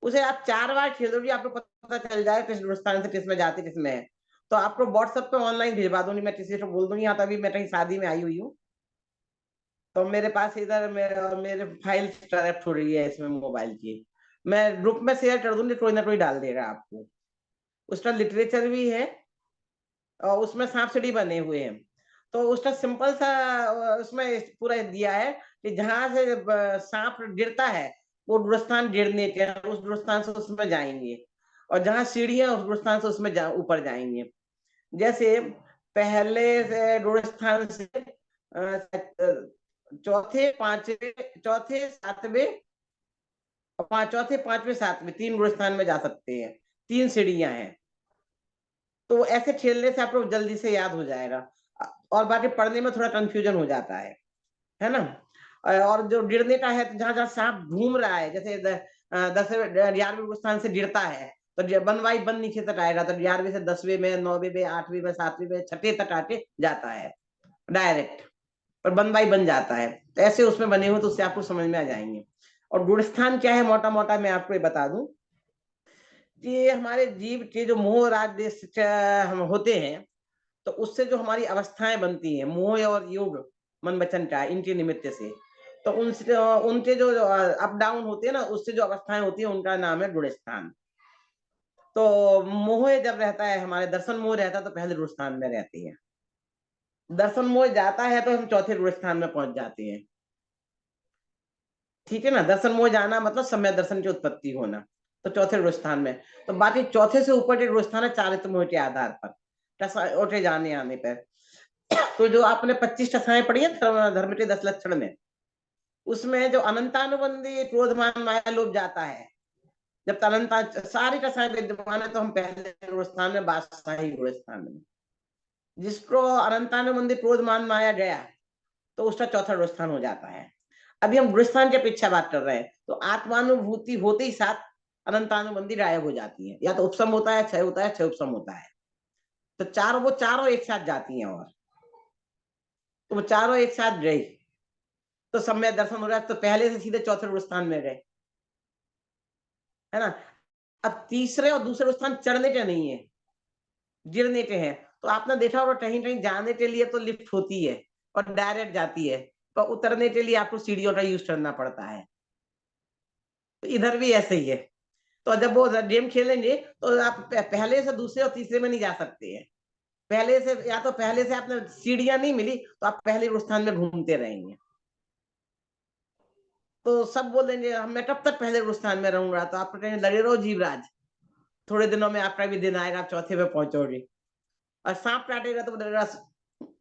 उसे आप 4 बार खेलोगे, आपको पता चल जाए किस गुलिस्तान से किसमें जाते किसमें है। तो आपको व्हाट्सएप पे ऑनलाइन भिजवा दूंगी, मैं किसी को बोल दूंगी। यहाँ तभी मैं कहीं शादी में आई हुई हूँ, तो मेरे पास इधर मेरे फाइल कनेक्ट हो रही है इसमें मोबाइल की। मैं ग्रुप में शेयर कर दूंगी, कोई ना कोई डाल देगा आपको। उसका लिटरेचर भी है और उसमें सांप सीढ़ी बने हुए हैं। तो उसका सिंपल सा उसमें पूरा दिया है कि जहां से सांप गिरता है वो गुरुस्थान गिरने के, उस गुरुस्थान से उसमें जाएंगे। और जहां सीढ़ियां उस गुरुस्थान से उसमें ऊपर जाएंगे। जैसे पहले से गुरुस्थान से चौथे पांचवे, चौथे सातवें और चौथे पांचवें सातवें 3 गुरुस्थान में जा सकते हैं। 3 सीढ़ियां हैं। तो ऐसे खेलने से आपको जल्दी से याद हो जाएगा। और बाकी पढ़ने में थोड़ा कंफ्यूजन हो जाता है ना। और जो गिरने का है, तो जहां जहां सांप घूम रहा है, जैसे 10वें 11वें स्थान से गिरता है तो वन बाई वन नीचे तक आएगा। तो 11वें से 10वें में, 9वें में, 8वीं में, 7वीं में, 6ठे तक आके जाता है डायरेक्ट। और वन बाई बन जाता है। तो ऐसे उसमें बने हुए, तो उससे आपको समझ में आ जाएंगे। और गुणस्थान क्या है, मोटा मोटा मैं आपको ये बता दूं कि हमारे जीव के जो मोह राग देश हम होते हैं, तो उससे जो हमारी अवस्थाएं बनती हैं, मोह और योग, मन वचन का, इनके निमित्त से, तो उनसे उनके जो अप डाउन होते हैं ना, उससे जो अवस्थाएं होती हैं उनका नाम है गुणस्थान। तो मोह जब रहता है, हमारे दर्शन मोह रहता है, तो पहले गुणस्थान में रहती है। दर्शन मोह जाता है तो हम चौथे गुणस्थान में पहुंच जाते हैं। ठीक है ना। दर्शन मोह जाना मतलब सम्यक दर्शन की उत्पत्ति होना, तो चौथे गुणस्थान में। तो बाकी चौथे से ऊपर के गुणस्थान है चारित्र मोह के आधार पर, उठे जाने आने पर। तो जो आपने 25 दशाएं पढ़ी है धर्म के 10 लक्षण में, उसमें जो अनंतानुबंधी क्रोध मान माया लोभ जाता है, जब तक अनंत सारी दशाएं विद्यमान है, तो हम पहले गुणस्थान में, बादशाही गुणस्थान में। जिसको अनंतानुबंधी क्रोध मान माया गया, तो उसका चौथा गुणस्थान हो जाता है। अभी हम गुणस्थान के पीछे बात कर रहे हैं। तो आत्मानुभूति होते ही साथ अनंतानुबंधी गायब हो जाती है। या तो उपसम होता है, क्षय होता है, क्षय उपसम होता है। तो वो चारों एक साथ जाती हैं। और तो वो चारों एक साथ गई, तो सम्यक दर्शन हो रहा है, तो पहले से सीधे चौथे स्थान में गए, है ना। अब तीसरे और दूसरे स्थान चढ़ने के नहीं है, गिरने के हैं। तो आपने देखा होगा कहीं कहीं जाने के लिए तो लिफ्ट होती है और डायरेक्ट जाती है, तो उतरने के लिए आपको सीढ़ियों का यूज करना पड़ता है। तो इधर भी ऐसे ही है। तो जब वो गेम खेलेंगे, तो आप पहले से दूसरे और तीसरे में नहीं जा सकते हैं। पहले से, या तो पहले से आपने सीढ़ियां नहीं मिली, तो आप पहले स्थान में घूमते रहेंगे। तो सब बोलेंगे मैं कब तक पहले स्थान में रहूंगा। तो आप कहेंगे लगे रहो जीवराज, थोड़े दिनों में आपका भी दिन आएगा, आप चौथे पे पहुंचोगे। और सांप काटेगा तो बोलेगा,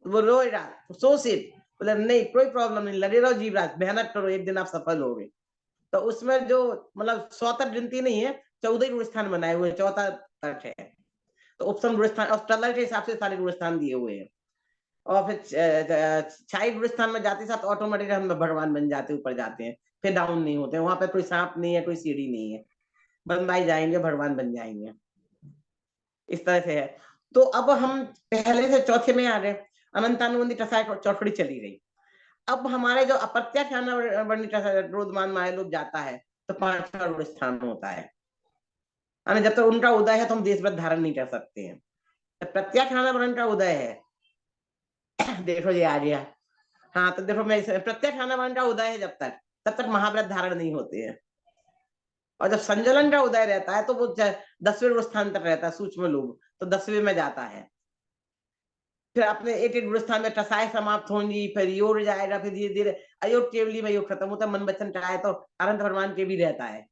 वो रोएगा, सोच इट, बोले नहीं कोई प्रॉब्लम नहीं, लगे रहो जीवराज, मेहनत करो, एक दिन आप सफल होगे। तो उसमें जो मतलब 100 तक गिनती नहीं है, 14 ही गुणस्थान बनाए हुए हैं, 14 तक है। तो उपसम गुणस्थान और टलर के हिसाब से सारे गुणस्थान दिए हुए हैं। और फिर छाई गुणस्थान में जाते साथ ऑटोमेटिक हम भगवान बन जाते, ऊपर जाते हैं, फिर डाउन नहीं होते। वहां पे कोई सांप नहीं है, कोई सीढ़ी नहीं है, बनवाई जाएंगे, भगवान बन जाएंगे। इस तरह से है। तो अब हम पहले से चौथे में आ गए, अनंतानुबंधी टसाय चौकड़ी चली गई। अब हमारे जो अप्रत्याख्यान रोधमान मायालोक जाता है, तो 5वां गुणस्थान होता है। जब तक उनका उदय है तो हम देशव्रत धारण नहीं कर सकते हैं। प्रत्याख्यान वर्ण का उदय है, देखो ये आ गया। हाँ, तो देखो मैं प्रत्याख्यान वर्ण का उदय है जब तब तक महाव्रत धारण नहीं होते हैं। और जब संजलन का उदय रहता है तो वो 10वें गुणस्थान तक रहता है, सूक्ष्म लोग, तो 10वें में जाता है। फिर अपने एक एक गुणस्थान में टसाय समाप्त होंगी, फिर योग जाएगा, फिर धीरे धीरे अयोग केवली में योग खत्म होता है, मन वचन टाए तो अनंत भगवान के भी रहता है।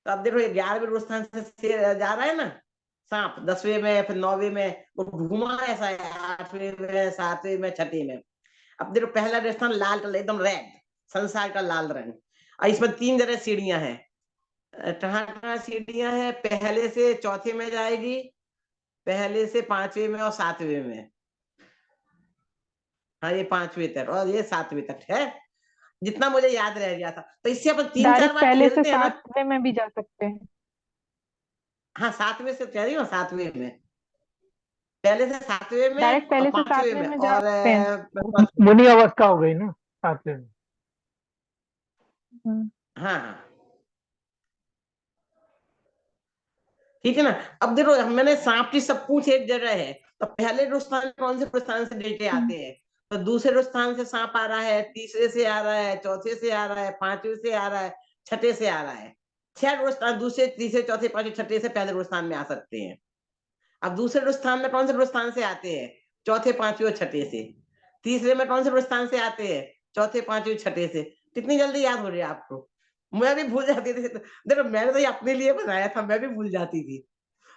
तो अब देखो 11वें गुणस्थान से जा रहा है ना सांप, 10वें में, फिर 9वें में, वो घुमा ऐसा है, 8वें में, 7वें में, 6ठे में। अब देखो पहला गुणस्थान लाल कलर, एकदम रेड, संसार का लाल रंग। और इसमें 3 जगह सीढ़ियां हैं। कहाँ सीढ़ियां हैं? पहले से चौथे में जाएगी, पहले से 5वें में और 7वें में। हाँ, ये 5वें तक और ये 7वें तक है, जितना मुझे याद रह गया था। तो इससे अपन 3-4 डायरेक्ट बार पहले से खेलते हैं ना। 7वें में भी जा सकते हैं। हाँ, 7वें से कह रही हूँ, 7वें में, पहले से 7वें डायरेक्ट में और पहले से 5वें 7वें में में जा और सकते हैं। मुनि अवस्था हो गई ना 7वें में। हाँ हाँ, ठीक है ना। अब देखो मैंने सांप की सब कुछ एक जगह है, तो पहले रुस्तान कौन से प्रस्थान से डेटे आते हैं? तो दूसरे रुस्तान से सांप आ रहा है, तीसरे से आ रहा है, चौथे से आ रहा है, 5वें से आ रहा है, 6ठे से आ रहा है। 6 रुस्तान दूसरे, तीसरे, चौथे, 5वें, 6ठे से पहले रुस्तान में आ सकते हैं। अब दूसरे रुस्तान में कौन से रुस्तान से आते हैं? चौथे, 5वें और 6ठे से। तीसरे में कौन से रुस्तान से आते हैं? चौथे, 5वें, 6ठे से। कितनी जल्दी याद हो रही है आपको? मैं भी भूल जाती थी। देखो मैंने तो ये अपने लिए बनाया था, मैं भी भूल जाती थी।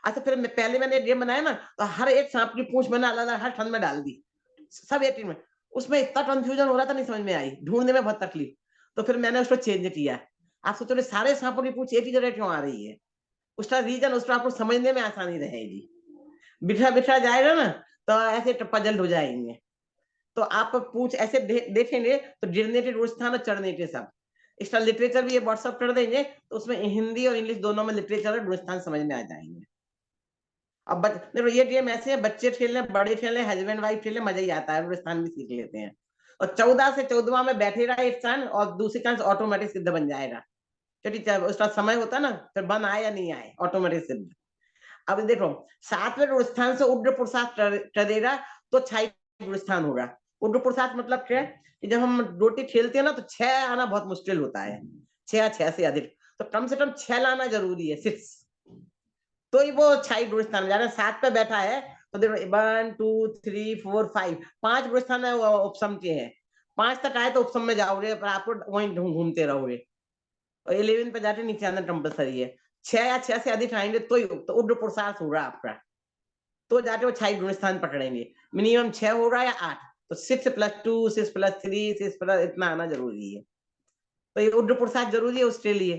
अच्छा, फिर पहले मैंने ये बनाया ना, तो हर एक सांप की पूंछ मैंने अलग अलग हर ठंड में डाल दी, सब 18 में। उसमें इतना कंफ्यूजन हो रहा था, नहीं समझ में आई, ढूंढने में बहुत तकलीफ। तो फिर मैंने उसको चेंज किया। आप सोचो सारे सांपों की पूंछ एक ही जगह क्यों आ रही है? उसका रीजन, उसको आपको समझने में आसानी रहेगी। बिठा बिठा जाएगा ना तो ऐसे पजल हो जाएंगे। तो आप पूछ ऐसे देखेंगे तो गिरने के गुणस्थान और चढ़ने के सब। इसका लिटरेचर भी ये व्हाट्सअप कर देंगे, तो उसमें हिंदी और इंग्लिश दोनों में लिटरेचर और गुणस्थान समझ में आ जाएंगे। अब देखो ये गेम ऐसे है, बच्चे खेलने, बड़े खेलने, हस्बैंड वाइफ खेलने, मजा ही आता है, गुणस्थान भी सीख लेते हैं। और 14 से 14वां में बैठेगा एक स्थान और दूसरी चांस ऑटोमेटिक सिद्ध बन जाएगा, क्योंकि उसका समय होता है ना, फिर बन आए या नहीं आए, ऑटोमेटिक सिद्ध। अब देखो 7वें गुणस्थान से उग्र पुरुषार्थ चढ़ेगा तो छाई गुणस्थान होगा। उग्र पुरुषार्थ मतलब क्या है कि जब हम रोटी खेलते हैं ना, तो 6 आना बहुत मुश्किल होता है, 6 से अधिक, तो कम से कम 6 लाना जरूरी है, 6। तो ही वो छाई गुणस्थान में जा रहा है। 7 पे बैठा है तो देखो 1 2 3 4 5 5 गुणस्थान है, वो उपसम के हैं। 5 तक आए तो उपसम में जाओगे, पर आपको वहीं घूमते रहोगे। और 11 पे जाके नीचे आना कंपलसरी है। 6 या 6 से अधिक आएंगे तो उग्र पुरुषार्थ होगा आपका, तो जाके वो छाई गुणस्थान पकड़ेंगे। मिनिमम 6 होगा या 8, तो 6 + 2 6 + 3 6 प्लस इतना आना जरूरी है। तो ये उग्र पुरुषार्थ जरूरी है उसके लिए।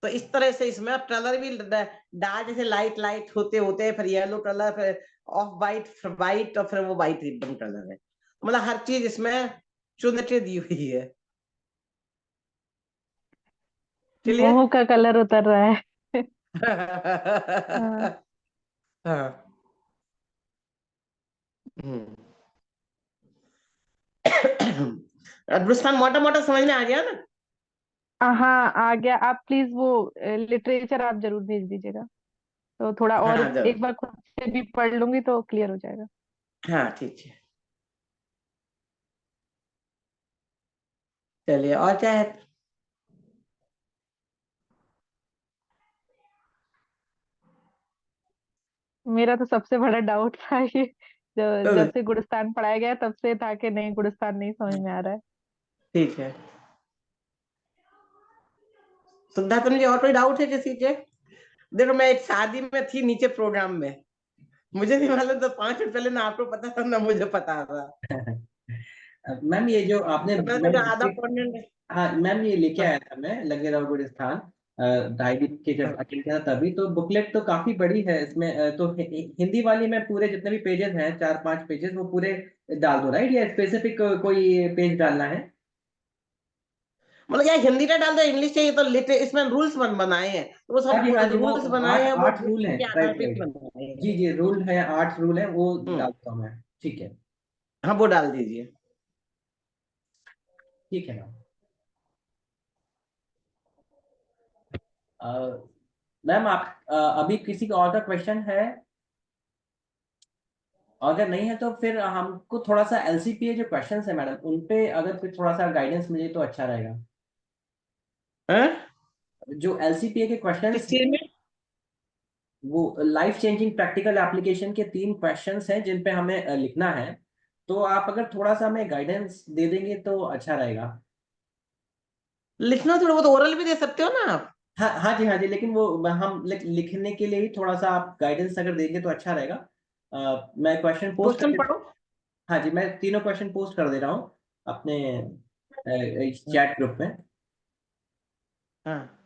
तो इस तरह से इसमें कलर भी डार्क जैसे लाइट लाइट होते होते, फिर येलो कलर, फिर ऑफ वाइट, फिर वाइट, और फिर वो वाइट रिबन कलर है। मतलब हर चीज इसमें चुन के दी हुई है। चलिए। मुंह का कलर उतर रहा है। हाँ हाँ। गुलिस्तान मोटा मोटा समझ में आ गया ना? हाँ आ गया। आप प्लीज वो लिटरेचर आप जरूर भेज दीजिएगा, तो थोड़ा और हाँ जरूर। एक बार खुद से भी पढ़ लूंगी तो क्लियर हो जाएगा। हाँ ठीक है, चलिए। और क्या है? मेरा तो सबसे बड़ा डाउट था ये, जब से गुड़स्तान पढ़ाया गया तब से था कि नहीं, गुड़स्तान नहीं समझ में आ रहा है। ठीक है। सिद्धार्थ जी, और कोई डाउट है किसी के? देखो मैं एक शादी में थी नीचे प्रोग्राम में, मुझे नहीं मालूम था, 5 मिनट पहले ना आपको पता था ना मुझे पता था। मैम ये जो आपने तो मैं मैम आधा पौने हाँ मैम, ये लेके आया था मैं, लगे रहो गुड़ स्थान 2.5 दिन के जब अटेंड किया था तभी। तो बुकलेट तो काफी बड़ी है इसमें, तो हिंदी वाली में पूरे जितने भी पेजेस हैं, 4-5 पेजेस, वो पूरे डाल दो राइट, या स्पेसिफिक कोई पेज डालना है? मतलब क्या हिंदी का डाल दो, इंग्लिश चाहिए तो लिटे, इसमें रूल्स बनाए हैं, तो वो हाँ सब जी, हाँ जी, वो रूल्स बनाए हैं, वो 8 रूल हैं, के आधार राइट पे राइट। बनाए हैं। जी जी, रूल है, 8 रूल है, वो हम्म, डालता हूँ मैं। ठीक है, हाँ वो डाल दीजिए। ठीक है मैम। मैम आप अभी किसी का और का क्वेश्चन है? अगर नहीं है तो फिर हमको थोड़ा सा एलसीपीए जो क्वेश्चंस है मैडम, उन पे अगर फिर थोड़ा सा गाइडेंस मिले तो अच्छा रहेगा। हैं? जो एलसीपीए के किस क्वेश्चंस चीज हैं, में? वो लाइफ चेंजिंग प्रैक्टिकल एप्लीकेशन के 3 क्वेश्चंस हैं जिन पे हमें लिखना है। तो आप अगर थोड़ा सा हमें गाइडेंस दे देंगे तो अच्छा रहेगा। लिखना थोड़ा बहुत ओरल भी दे सकते हो ना आप। हाँ हाँ जी, हाँ जी, लेकिन वो हम लिखने के लिए ही थोड़ा सा आप गाइडेंस अगर देंगे तो अच्छा रहेगा। मैं क्वेश्चन पोस्ट क्वेश्चन कर, पढ़ो। हाँ जी, मैं तीनों क्वेश्चन पोस्ट कर दे रहा हूँ अपने चैट ग्रुप में। हाँ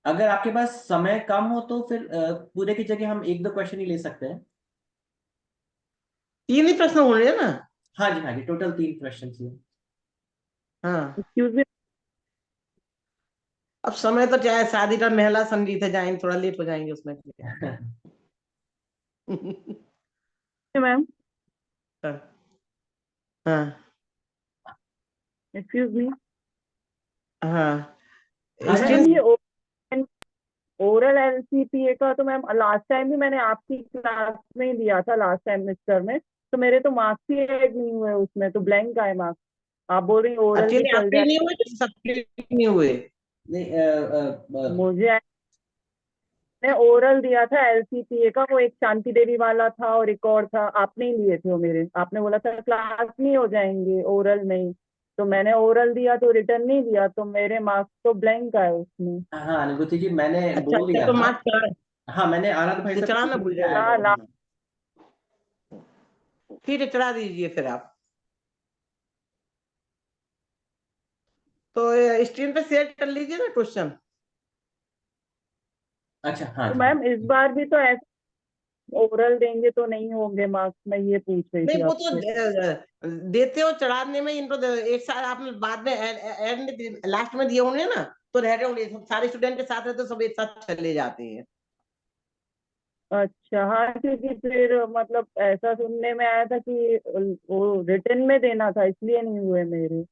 अगर आपके पास समय कम हो तो फिर पूरे की जगह हम 1-2 क्वेश्चन ही ले सकते हैं। 3 ही प्रश्न हो रहे हैं ना। हाँ जी, हाँ जी, टोटल 3 क्वेश्चन ही हाँ एक्सक्यूज मी अब समय तो चाहे शादी का महिला संगीत है, जाएंगे थोड़ा लेट हो जाएंगे उसमें। हैं। मैम, हाँ हाँ एक्सक्यूज मी हाँ हाँ जी, मैम, स्टील। ये ओरल एलसीपीए का तो मैम लास्ट टाइम भी मैंने आपकी क्लास में ही दिया था, लास्ट सेमेस्टर में। तो मेरे तो मार्क्स ही ऐड नहीं हुए उसमें, तो ब्लैंक आए मार्क्स। आप बोल रही ओरल भी अकेले चल आपके जाए? नहीं हुए कि सबके नहीं हुए? नहीं मुझे मैं ओरल दिया था एलसीपीए का, वो एक शांति देवी वाला था और एक और था, आपने ही लिए थे वो मेरे। आपने बोला था क्लास नहीं हो जाएंगे ओरल नहीं, तो मैंने ओरल दिया तो रिटर्न नहीं दिया, तो मेरे मार्क्स तो ब्लैंक आए उसमें। हाँ अनुभूति जी, मैंने अच्छा बोल अच्छा, दिया तो था। मार्क्स चढ़ा, हाँ, मैंने आनंद भाई तो से चढ़ाना पूछ भूल लिया जाए। है। ला ठीक है चढ़ा दीजिए फिर आप। तो स्क्रीन पे शेयर कर लीजिए ना क्वेश्चन। अच्छा, हाँ तो जी, हाँ मैम इस बार भी तो ऐसे ओरल देंगे तो नहीं होंगे मार्क्स, मैं ये पूछ रही नहीं थी वो तो आपसे। देते हो चढ़ाने में, इनको एक साल आपने बाद में एंड लास्ट में दिए होंगे ना, तो रह रहे होंगे सारे स्टूडेंट के साथ रहते, सब एक साथ चले जाते हैं। अच्छा हाँ, क्योंकि फिर मतलब ऐसा सुनने में आया था कि वो रिटर्न में देना था, इसलिए नहीं हुए मेरे।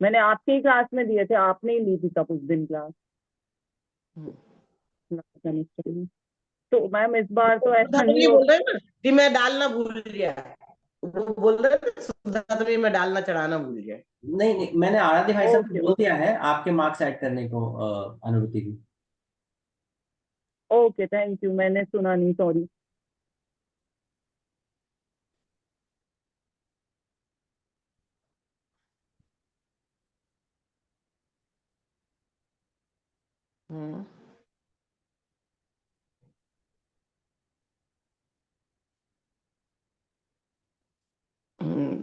मैंने आपके ही क्लास में दिए थे, आपने ही ली थी तब उस दिन क्लास सेमेस्टर में। तो मैम इस बार तो ऐसा सुधाकर नहीं जी हो। बोल रहे हैं ना कि मैं डालना भूल गया, वो बोल रहे थे सुधाकर जी मैं डालना चढ़ाना भूल गया। नहीं नहीं, मैंने आराध्य भाई साहब को ओके बोल दिया है आपके मार्क्स ऐड करने को, अनुभूति की। ओके, थैंक यू, मैंने सुना नहीं, सॉरी। हम्म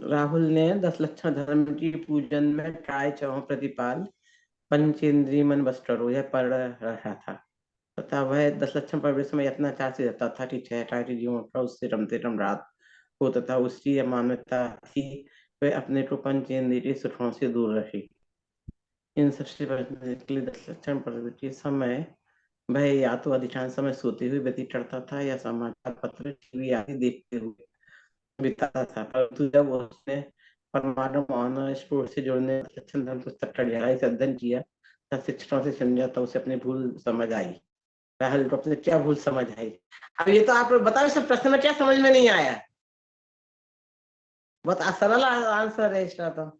राहुल ने 10 लक्षण धर्म की पूजन में काय चौ प्रतिपाल पंचेंद्रिय मन बस्टरो यह पढ़ रहा था तथा वह 10 लक्षण प्रवेश में इतना चाह से रहता था कि छह जीवों पर उससे रमते रम रात हो, तथा उसकी यह मान्यता थी वह अपने को पंचेंद्रिय सुखों से दूर रहे। इन सबसे बचने के लिए 10 लक्षण प्रवृत्ति समय वह या तो अधिकांश समय सोते हुए व्यतीत करता था या समाचार पत्र टीवी आदि देखते हुए बिताता था, परंतु जब उसने परमाणु मानव स्फूर्त से जुड़ने लक्षण धर्म पुस्तक का गहराई से अध्ययन किया तब शिक्षकों से समझा तो उसे अपनी भूल समझ आई। राहुल को अपने क्या भूल समझ आई? अब ये तो आप बताओ इस प्रश्न में क्या समझ में नहीं आया? बहुत सरल आंसर है इसका तो।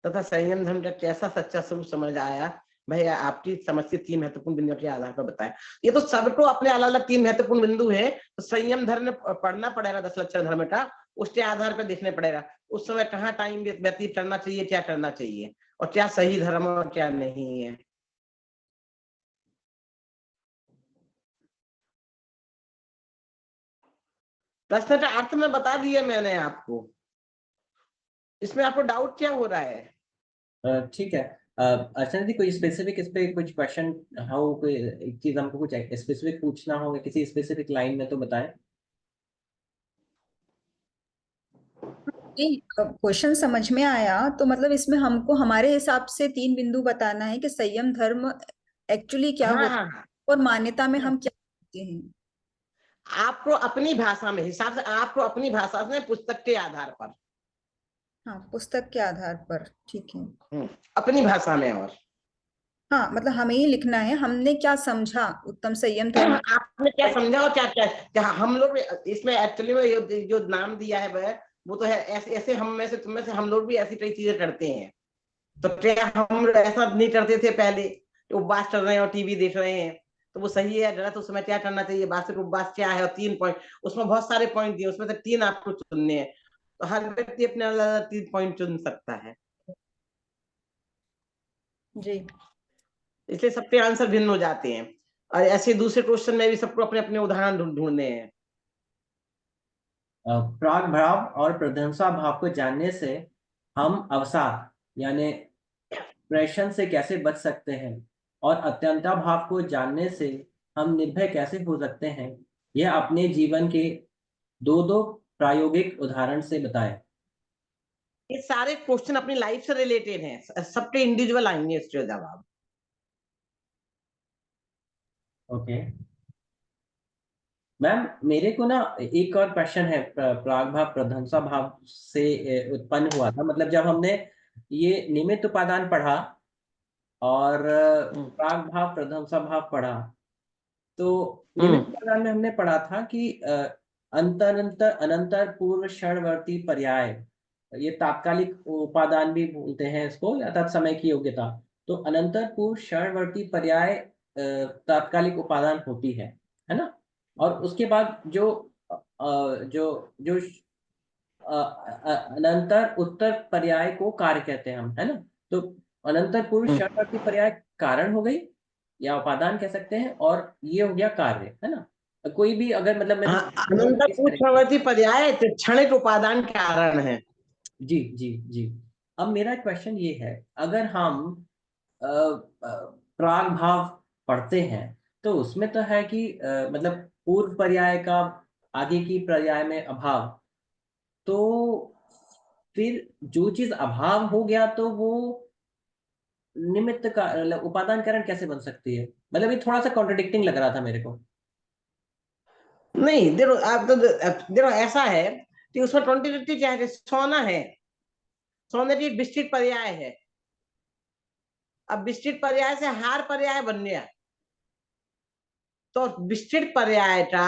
तथा संयम धर्म का कैसा सच्चा स्वरूप समझ आया? भाई आपकी समस्या 3 महत्वपूर्ण बिंदुओं के आधार पर बताएं। ये तो सबको अपने अलग अलग 3 महत्वपूर्ण बिंदु है, तो संयम धर्म पढ़ना पड़ेगा 10 लक्षण धर्म का, उसके आधार पर देखने पड़ेगा उस समय कहाँ टाइम व्यतीत करना चाहिए, क्या करना चाहिए और क्या सही धर्म और क्या नहीं है। प्रश्न का अर्थ में बता दिया मैंने आपको, इसमें आपको डाउट क्या हो रहा है? ठीक है। अर्चना जी, कोई स्पेसिफिक इस पे कुछ क्वेश्चन हो, कोई एक चीज हमको कुछ स्पेसिफिक पूछना हो किसी स्पेसिफिक लाइन में तो बताएं। क्वेश्चन समझ में आया, तो मतलब इसमें हमको हमारे हिसाब से 3 बिंदु बताना है कि संयम धर्म एक्चुअली क्या हाँ होता हाँ है हाँ, और मान्यता में हम क्या करते हैं। आपको अपनी भाषा में हिसाब से, आपको अपनी भाषा से पुस्तक के आधार पर, हाँ, पुस्तक के आधार पर, ठीक है। अपनी भाषा में। और हाँ, मतलब हमें ही लिखना है हमने क्या समझा उत्तम संयम धर्म। आपने क्या समझा और क्या क्या, जहाँ हम लोग इसमें एक्चुअली में जो नाम दिया है वह वो तो है ऐसे ऐसे हम में से तुम में से हम लोग भी ऐसी कई चीजें करते हैं। तो क्या हम ऐसा नहीं करते थे पहले, उपवास कर रहे हैं और टीवी देख रहे हैं, तो वो सही है गलत? उस समय क्या करना चाहिए, वास्तविक उपवास क्या है, और 3 पॉइंट, उसमें बहुत सारे पॉइंट दिए, उसमें से 3 आपको चुनने हैं। तो हर व्यक्ति अपने अलग 3 पॉइंट चुन सकता है, जी। इसलिए सबके आंसर भिन्न हो जाते हैं। और ऐसे दूसरे क्वेश्चन में भी सबको अपने अपने उदाहरण ढूंढने हैं। प्राग भाव और प्रशंसा भाव को जानने से हम अवसाद यानी प्रेषण से कैसे बच सकते हैं, और अत्यंता भाव को जानने से हम निर्भय कैसे हो सकते हैं, यह अपने जीवन के दो प्रायोगिक उदाहरण से बताएं। ये सारे क्वेश्चन अपनी लाइफ से रिलेटेड हैं, सबके इंडिविजुअल आएंगे इसके जवाब। ओके मैम, मेरे को ना एक और क्वेश्चन है, प्राग भाव प्रशंसा भाव से उत्पन्न हुआ था। मतलब जब हमने ये निमित्त उपादान पढ़ा और प्राग भाव प्रशंसा भाव पढ़ा, तो निमित्त उपादान में हमने पढ़ा था कि अंतरंतर अनंतर पूर्व क्षणवर्ती पर्याय, ये तात्कालिक उपादान भी बोलते हैं इसको, या तत्समय की योग्यता। तो अनंतर पूर्व क्षणवर्ती पर्याय तात्कालिक उपादान होती है ना। और उसके बाद जो जो जो अनंतर उत्तर पर्याय को कार्य कहते हैं हम, है ना। तो अनंतर पूर्व क्षणवर्ती पर्याय कारण हो गई या उपादान कह सकते हैं, और ये हो गया कार्य, है ना। कोई भी अगर मतलब मैं अनंतर पूर्व क्षणवर्ती पर्याय क्षणिक उपादान कारण है। जी जी जी। अब मेरा क्वेश्चन ये है, अगर हम प्राग भाव पढ़ते हैं तो उसमें तो है कि मतलब पूर्व पर्याय का आगे की पर्याय में अभाव, तो फिर जो चीज अभाव हो गया तो वो निमित्त का मतलब उपादान कारण कैसे बन सकती है। मतलब ये थोड़ा सा कॉन्ट्रडिक्टिंग लग रहा था मेरे को। नहीं देखो, आप तो देखो ऐसा है कि उसमें कॉन्टिन्यूटी क्या है, सोना है, सोने की एक विस्तृत पर्याय है। अब विस्तृत पर्याय से हार पर्याय बन गया, तो विस्तृत पर्याय का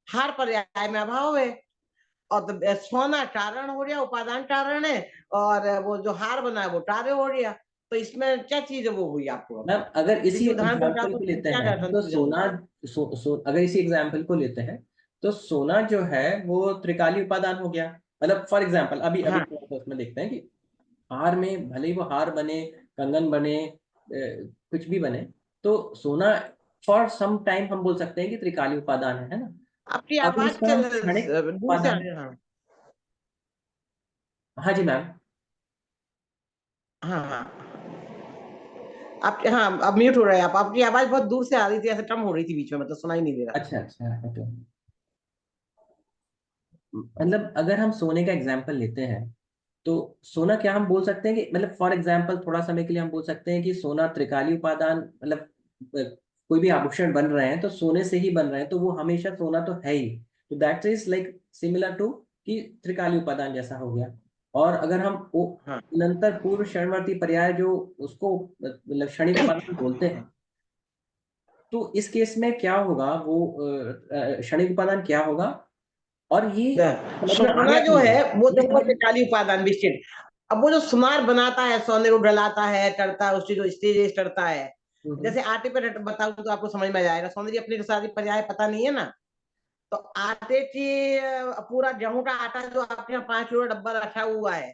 हार पर्याय में अभाव है, और तो सोना कारण हो गया, उपादान कारण है, और वो जो हार बना है वो कार्य हो गया। तो इसमें क्या चीज वो हुई आपको? मैम अगर इसी उदाहरण एग्जाम्पल को लेते क्या हैं तो confusion? सोना अगर इसी एग्जाम्पल को लेते हैं तो सोना जो है वो त्रिकाली उपादान हो गया। मतलब फॉर एग्जाम्पल अभी अभी हाँ, थोड़ा सा उसमें देखते हैं कि हार में भले ही वो हार बने, कंगन बने, कुछ भी बने, तो सोना फॉर सम टाइम हम बोल सकते हैं कि त्रिकाली उपादान है ना। आपकी अगर आवाज इसका हम क्षणिक दूर से आ उपादान, रही है। हाँ हाँ जी मैम। हाँ हाँ, आप हाँ अब म्यूट हो रहे हैं आप, आपकी आवाज बहुत दूर से आ रही थी, ऐसे कम हो रही थी बीच में, मतलब सुनाई नहीं दे रहा। अच्छा अच्छा ओके। मतलब अगर हम सोने का एग्जाम्पल लेते हैं तो सोना क्या हम बोल सकते हैं कि मतलब फॉर एग्जाम्पल थोड़ा समय के लिए हम बोल सकते हैं कि सोना त्रिकाली उपादान, मतलब कोई भी आभूषण बन रहे हैं तो सोने से ही बन रहे हैं, तो वो हमेशा सोना तो है ही। तो that is like similar to कि त्रिकाली उपादान जैसा हो गया। और अगर हम हाँ अनंतर पूर्व क्षणवर्ती पर्याय जो उसको मतलब क्षणिक उपादान बोलते हैं, तो इस केस में क्या होगा, वो क्षणिक उपादान क्या होगा, और ये समझ में आ सोना गया कि जो नहीं, है वो ये देखो समझ में। त्रिकाली उपादान विशिष्ट। अब वो जो सुनार बनाता है, सोने को गलाता है, करता है, उसकी जो स्टेज करता है, हम्म, जैसे आटे पे बताऊं तो आपको समझ में आ जाएगा। सोने की अपनी सारी पर्याय पता नहीं है ना, तो आटे की पूरा गेहूं का आटा जो आपके यहाँ 5 किलो डब्बा रखा हुआ है,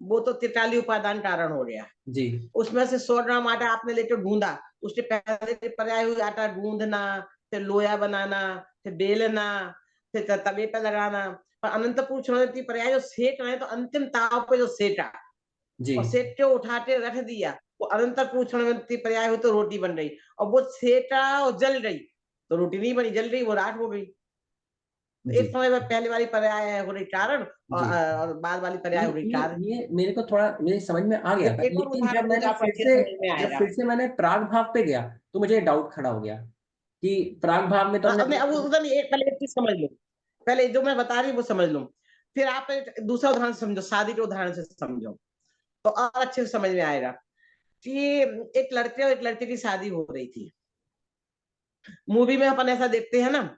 वो तो त्रिकाली उपादान कारण हो गया। जी उसमें से 100 ग्राम आटा आपने लेकर गूंदा, उसके पहले पर्याय हुई आटा गूंदना, फिर लोया बनाना, फिर बेलना, फिर तवे पे लगाना। पर अनंत पुरुष षण्वंती पर्याय जो सेक रहे तो अंतिम ताव पे जो सेका जी और सेक के उठाते रख दिया, वो अनंत पुरुष षण्वंती पर्याय हो तो रोटी बन रही, और वो सेका और जल रही तो रोटी नहीं बनी, जल रही वो राख हो गई। जी एक समय में पहले वाली पर्याय हो रही कारण जी और बाद वाली पर्याय हो रही कार्य। ये मेरे को थोड़ा मेरे समझ में आ गया था, एक और लेकिन उदाहरण दूंगा, आपको अच्छे समझ में आएगा। मैंने प्राग भाव पे गया तो मुझे डाउट खड़ा हो गया कि प्राग भाव में तो हमने अब उधर पहले एक चीज समझ लो, पहले जो मैं बता रही वो समझ लो, फिर आप एक दूसरा उदाहरण समझो, शादी के उदाहरण से समझो तो और अच्छे से समझ में आएगा कि एक लड़के और एक लड़के की शादी हो रही थी। मूवी में अपन ऐसा देखते हैं ना,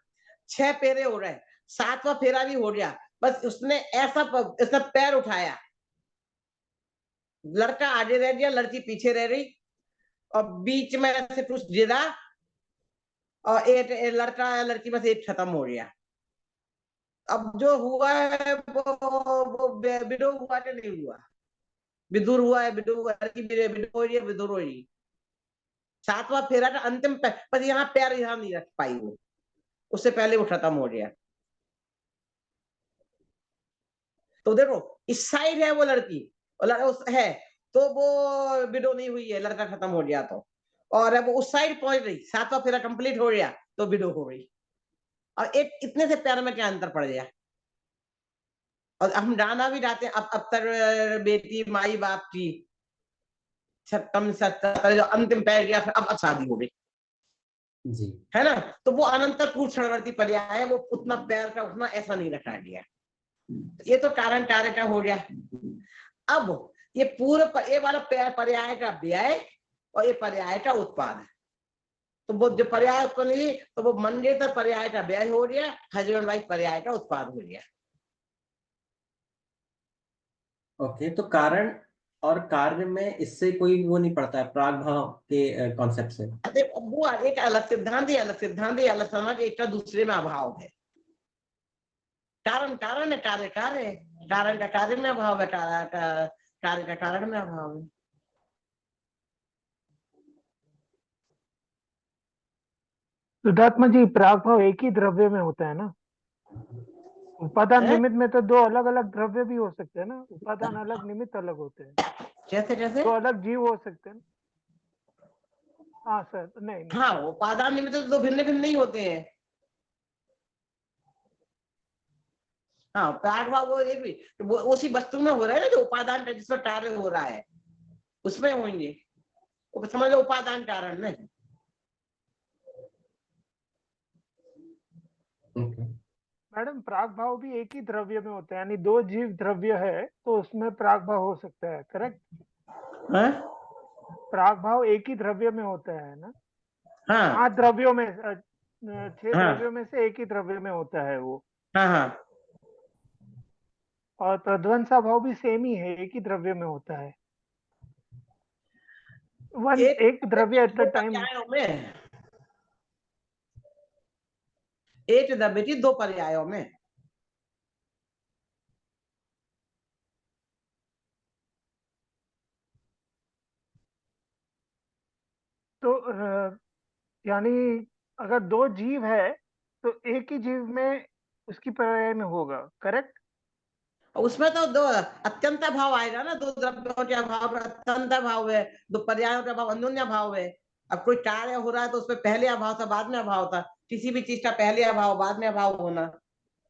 6 फेरे हो रहे, 7वां फेरा भी हो गया, बस उसने इसने पैर उठाया, लड़का आगे रह गया, लड़की पीछे रह गई, और बीच में से कुछ गिरा और एक लड़का लड़की में से एक खत्म हो गया। अब जो हुआ है वो विडो हुआ कि नहीं हुआ, विदुर हुआ है, विडो हुआ, लड़की विडो हो रही है, विदुर हो रही। 7वां फेरा का अंतिम पर यहाँ पैर यहाँ नहीं रख पाई वो, उससे पहले वो खत्म हो गया। तो देखो इस साइड है वो लड़की और है तो वो विडो नहीं हुई है, लड़का खत्म हो गया तो, और अब उस साइड पहुंच रही, 7वां फेरा कंप्लीट हो गया तो विडो हो गई। और एक इतने से प्यार में क्या अंतर पड़ गया। और हम गाना भी गाते हैं, अब तक बेटी माई बाप की छत्तम सत्तर जो अंतिम पैर गया, फिर अब शादी हो गई, जी है ना। तो वो अनंत क्षणवर्ती पर्याय है, वो उतना प्यार का उतना ऐसा नहीं रखा गया। ये तो कारण कार्य का हो गया। अब ये पूर्व ये वाला पर्याय का व्यय और ये पर्याय का उत्पाद है। तो वो जो पर्याय उत्पन्न हुई तो वो मंगेतर पर्याय का व्यय हो गया, हस्बैंड वाइफ पर्याय का उत्पाद हो गया। ओके, तो कारण और कार्य में इससे कोई वो नहीं पड़ता है प्राग भाव के कॉन्सेप्ट से? वो एक अलग सिद्धांत है, अलग सिद्धांत है, अलग समझ, एक का दूसरे में अभाव है। कारण कारण है, कार्य कार्य है, कारण का कार्य में अभाव है, कार्य का कारण में अभाव है। सिद्धात्मा जी, प्राग भाव एक ही द्रव्य में होता है ना? उपादान निमित्त में तो दो अलग अलग द्रव्य भी हो सकते हैं ना, उपादान अलग निमित्त अलग होते हैं। जैसे जैसे दो अलग जीव हो सकते हैं। हाँ सर, नहीं हाँ, उपादान निमित्त तो भिन्न भिन्न नहीं होते हैं। हाँ, प्राग भाव वो एक भी वो उसी वस्तु में हो रहा है ना, जो उपादान का जिसमें कार्य हो रहा है उसमें होंगे, समझ लो उपादान कारण में। मैडम, प्राग भाव भी एक ही द्रव्य में होता है, यानी दो जीव द्रव्य है तो उसमें प्राग भाव हो सकता है, करेक्ट? प्राग भाव एक ही द्रव्य में होता है ना? हाँ 8 द्रव्यों में 6 हाँ द्रव्यों में से एक ही द्रव्य में होता है वो। हाँ हाँ और प्रध्वंसा भाव भी सेम ही है, एक ही द्रव्य में होता है। एक द्रव्य एट द टाइम। एक द्रव्य की दो पर्यायों में। तो यानी अगर दो जीव है तो एक ही जीव में उसकी पर्याय में होगा, करेक्ट? उसमें तो दो अत्यंत भाव आएगा ना, दो द्रव्यों के अभाव अत्यंत भाव है, दो पर्यायों के अभाव अन्योन्य भाव है। अब कोई कार्य हो रहा है तो उसमें पहले अभाव था बाद में अभाव था, किसी भी चीज का पहले अभाव बाद में अभाव होना,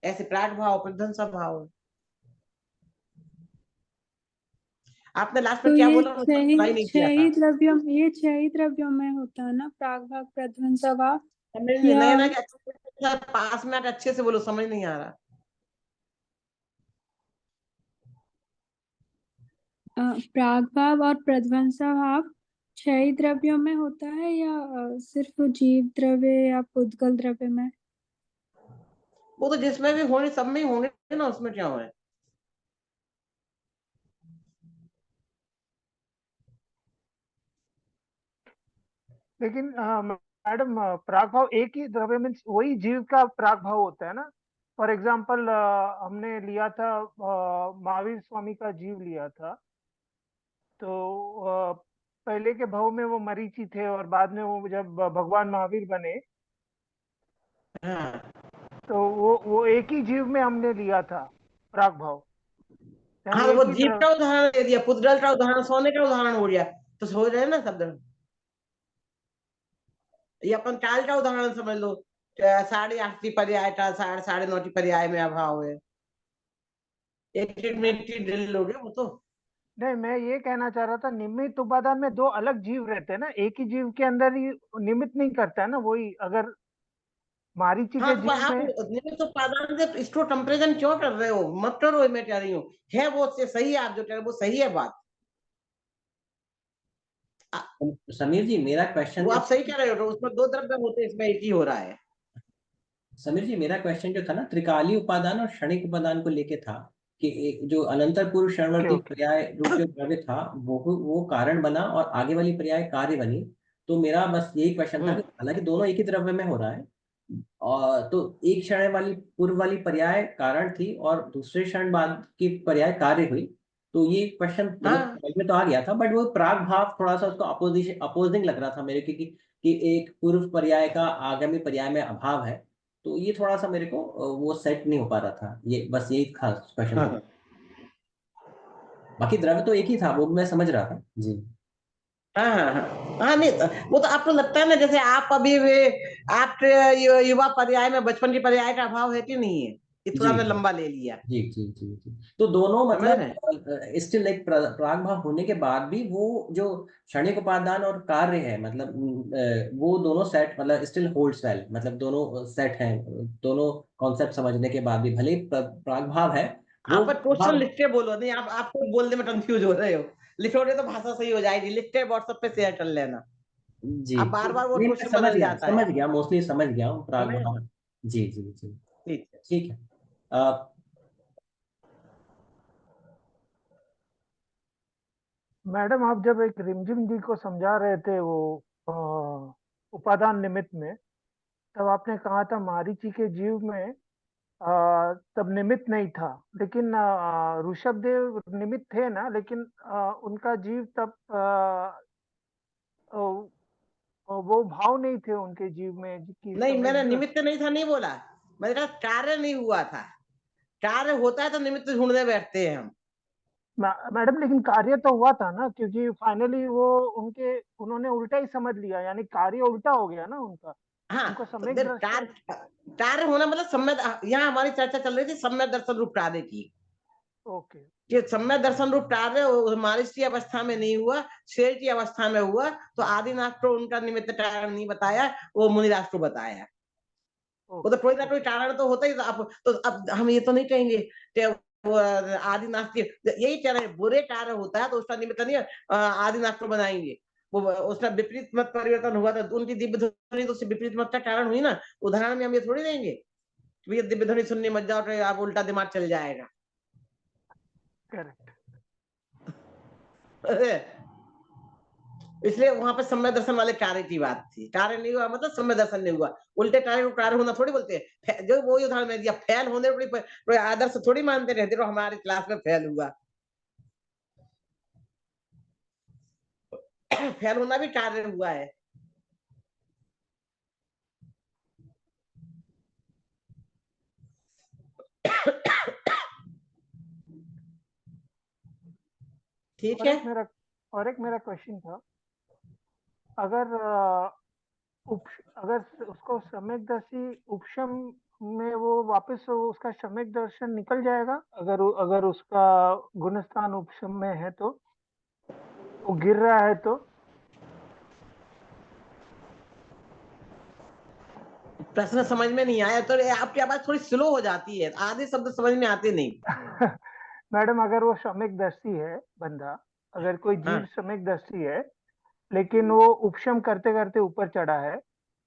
ऐसे प्राग भाव प्रध्वंस भाव है। आपने लास्ट में तो क्या ये बोला, मुझे सुनाई नहीं किया था। ये 6 द्रव्यों में होता है ना, प्राग भाव प्रध्वंस भाव? समझ या नहीं ना कि पास में आके अच्छे से बोलो, समझ नहीं आ रहा। प्राग भाव और प्रध्वंस भाव 6 द्रव्यों में होता है या सिर्फ जीव द्रव्य या पुद्गल द्रव्य में? वो तो जिसमें भी होने सब में ही होंगे ना, उसमें क्या है। लेकिन मैडम, प्राग भाव एक ही द्रव्य मीन्स वही जीव का प्राग भाव होता है ना? फॉर एग्जाम्पल हमने लिया था महावीर स्वामी का जीव लिया था, तो पहले के भाव में वो मरीचि थे और बाद में वो जब भगवान महावीर बने हाँ तो तो वो एक ही जीव में हमने लिया था प्राग भाव। हाँ, तो वो जीव का उदाहरण दे दिया, पुद्गल का उदाहरण, सोने का उदाहरण हो गया, तो हो रहे ना शब्द। ये अपन काल का उदाहरण समझ लो, 8.5 पर्याय का 9.5 पर्याय में अभाव है, 1 मिनट की ड्रिल हो गया वो तो। नहीं, मैं ये कहना चाह रहा था निमित्त उपादान में दो अलग जीव रहते हैं ना, एक ही जीव के अंदर ही निमित्त नहीं करता है ना। वही अगर मारीची हाँ, के तो जीव आप में निमित्त उपादान से इसको कंपेरिजन क्यों कर रहे हो? मत करो, मैं कह रही हूँ है वो सही है, आप जो कह रहे हो वो सही है बात, समीर जी मेरा क्वेश्चन वो आप सही कह रहे हो, उसमें 2 द्रव्य होते हैं, इसमें एक ही हो रहा है। समीर जी मेरा क्वेश्चन जो था ना त्रिकाली उपादान और क्षणिक उपादान को लेके था कि जो अनंतर पूर्व क्षणवर्ती पर्याय रूप जो द्रव्य था वो कारण बना और आगे वाली पर्याय कार्य बनी। तो मेरा बस यही क्वेश्चन था कि हालांकि दोनों एक ही द्रव्य में हो रहा है, और तो एक क्षण वाली पूर्व वाली पर्याय कारण थी और दूसरे क्षण बाद की पर्याय कार्य हुई। तो ये क्वेश्चन मतलब समझ में तो आ गया था, बट वो प्राग भाव थोड़ा सा उसको अपोजिंग लग रहा था मेरे को कि एक पूर्व पर्याय का आगामी पर्याय में अभाव है। तो ये थोड़ा सा मेरे को वो सेट नहीं हो पा रहा था, ये बस यही खास क्वेश्चन था। बाकी द्रव्य तो एक ही था, वो मैं समझ रहा था जी। हाँ, नहीं वो तो आपको लगता है ना, जैसे आप अभी आपके युवा पर्याय में बचपन की पर्याय का अभाव है कि नहीं है, ये थोड़ा मैं लंबा ले लिया। जी जी जी जी। तो दोनों मतलब स्टिल एक प्राग भाव होने के बाद भी वो जो क्षणिक उपादान और कार्य है, मतलब वो दोनों सेट मतलब स्टिल होल्ड्स वेल, मतलब दोनों सेट हैं, दोनों कॉन्सेप्ट समझने के बाद भी भले प्राग भाव है आप क्वेश्चन लिख के बोलो, नहीं आपको बोलने में कंफ्यूज हो रहे हो, लिखोगे तो भाषा सही हो जाएगी, लिख के व्हाट्सएप पे शेयर कर लेना जी। आप, बार वो क्वेश्चन समझ बदल जाता है। समझ गया, मोस्टली समझ गया हूँ प्राग भाव। जी जी जी ठीक है। मैडम आप जब एक रिमझिम जी को समझा रहे थे वो उपादान निमित्त में, तब आपने कहा था मारीची के जीव में तब निमित्त नहीं था, लेकिन ऋषभ देव निमित्त थे ना, लेकिन उनका जीव तब वो भाव नहीं थे उनके जीव में नहीं, मैंने निमित्त नहीं था नहीं बोला, मैंने कहा कार्य नहीं हुआ था, कार्य होता है तो निमित्त ढूंढने बैठते हैं हम। मैडम लेकिन कार्य तो हुआ था ना, क्योंकि फाइनली वो उन्होंने उल्टा ही समझ लिया, यानी कार्य उल्टा हो गया ना उनका। हाँ, उनको तो सम्यक दृष्टि कार्य होना मतलब सम्यक, यहाँ हमारी चर्चा चल रही थी सम्यक दर्शन रूप कार्य की। ओके, कि सम्यक दर्शन रूप कार्य मारिच की अवस्था में नहीं हुआ, शेर की अवस्था में हुआ, तो आदिनाथ को उनका निमित्त कारण नहीं बताया, वो मुनिराज को बताया। वो तो कोई ना कोई कारण तो होता ही था। तो अब हम ये तो नहीं कहेंगे कि वो आदिनाथ की, यही कह रहे हैं बुरे कार्य होता है तो उसका निमित्त नहीं आदिनाथ को बनाएंगे, वो उसका विपरीत मत परिवर्तन हुआ था, उनकी दिव्य ध्वनि तो विपरीत मत का कारण हुई ना। उदाहरण में हम ये थोड़ी देंगे कि दिव्य ध्वनि सुनने मत जाओ तो आप उल्टा दिमाग चल जाएगा। करेक्ट। इसलिए वहां पर सम्यक दर्शन वाले कार्य की बात थी, कार्य नहीं हुआ मतलब सम्यक दर्शन नहीं हुआ। उल्टे कार्य को कार्य होना थोड़ी बोलते हैं, जो वो उदाहरण में दिया, फेल होने कोई आदर्श थोड़ी मानते रहते हो, हमारी क्लास में फेल हुआ। फेल होना भी कार्य हुआ है। ठीक है। और एक मेरा क्वेश्चन था, अगर अगर उसको सम्यकदर्शी उपशम में वो वापस उसका सम्यक दर्शन निकल जाएगा, अगर उसका गुणस्थान उपशम में है तो वो गिर रहा है तो। प्रश्न समझ में नहीं आया तो आपकी आवाज थोड़ी स्लो हो जाती है, आधे शब्द समझ में आते नहीं। मैडम अगर वो सम्यकदर्शी है बंदा, अगर कोई जीव सम्यकदर्शी है, लेकिन वो उपशम करते करते ऊपर चढ़ा है,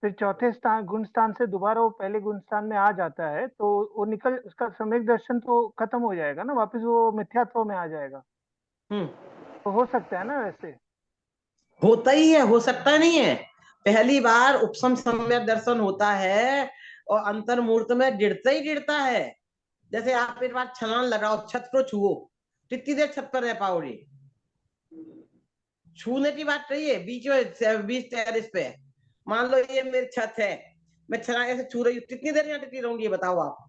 फिर चौथे गुण स्थान से दोबारा वो पहले गुण स्थान में आ जाता है, तो वो उसका सम्यक दर्शन तो खत्म हो जाएगा ना, वापस वो मिथ्यात्व में आ जाएगा। तो हो सकता है ना वैसे? होता ही है, हो सकता नहीं है। पहली बार उपशम सम्यक दर्शन होता है और अंतर्मूर्त में गिरता ही गिरता है। जैसे आप एक बार छलांग लगाओ, छत को छुओ, कितनी देर छत पर रह पाओगे? छूने की बात नहीं है, बीच में 20 टेरेस पे मान लो ये मेरी छत है, मैं छला ऐसे छू रही हूँ, कितनी देर यहाँ टिकी रहूंगी, ये बताओ आप?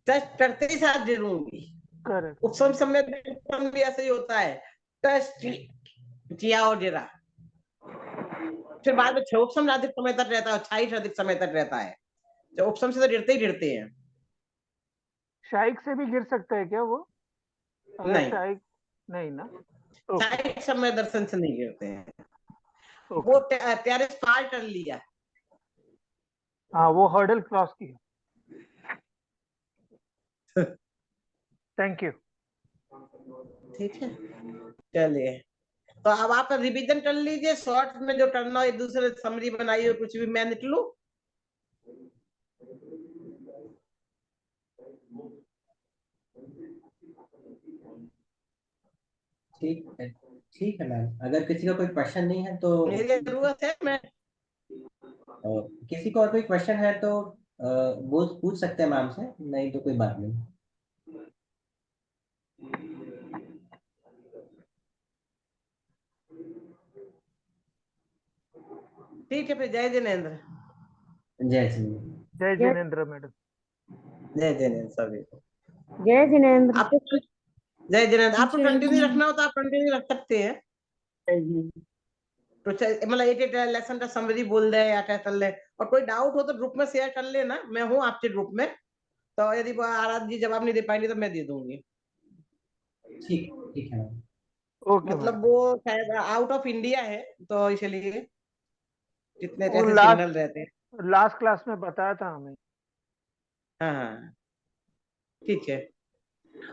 टच करते ही साथ गिरूंगी। करेक्ट। उपसम समय भी ऐसे ही होता है, टच किया और गिरा। फिर बाद में उपसम अधिक समय तक रहता है, क्षाइक अधिक समय तक रहता है। जब उपसम से तो गिरते ही गिरते हैं। शाइक से भी गिर सकता है क्या वो? अगर नहीं, शाइक नहीं ना। ओके क्षाइक समय दर्शन से नहीं गिरते हैं। ओके। वो टेरेस पार कर लिया। हाँ, वो हर्डल क्रॉस किया। Thank you. ठीक है, चलिए, तो अब आप रिवीजन कर लीजिए, शॉर्ट में जो करना हो, एक दूसरे समरी बनाइए, कुछ भी, मैं निकलूं? ठीक है मैम, अगर किसी का कोई क्वेश्चन नहीं है तो मेरी जरूरत है, मैं किसी को और कोई क्वेश्चन है तो वो पूछ सकते हैं मैम से, नहीं तो कोई बात नहीं। ठीक है, फिर जय जिनेन्द्र। जय श्री। जय जिनेन्द्र मैडम। जय जिनेन्द्र सभी को। जय जिनेन्द्र। आप जय जिनेन्द्र, आपको जय कंटिन्यू जिनेन्द्र। रखना हो तो आप कंटिन्यू रख सकते हैं। तो मतलब एक लेसन का समरी बोल दे या क्या कर ले, और कोई डाउट हो तो ग्रुप में शेयर कर लेना, मैं हूँ आपके ग्रुप में, तो यदि वो आराध्य जी जवाब नहीं दे पाएंगे तो मैं दे दूंगी। ठीक है मैम। ओके मतलब मैडम। वो शायद आउट ऑफ इंडिया है, तो इसलिए कितने वो कैसे सिग्नल रहते हैं। लास्ट क्लास में बताया था हमें। हाँ, ठीक है।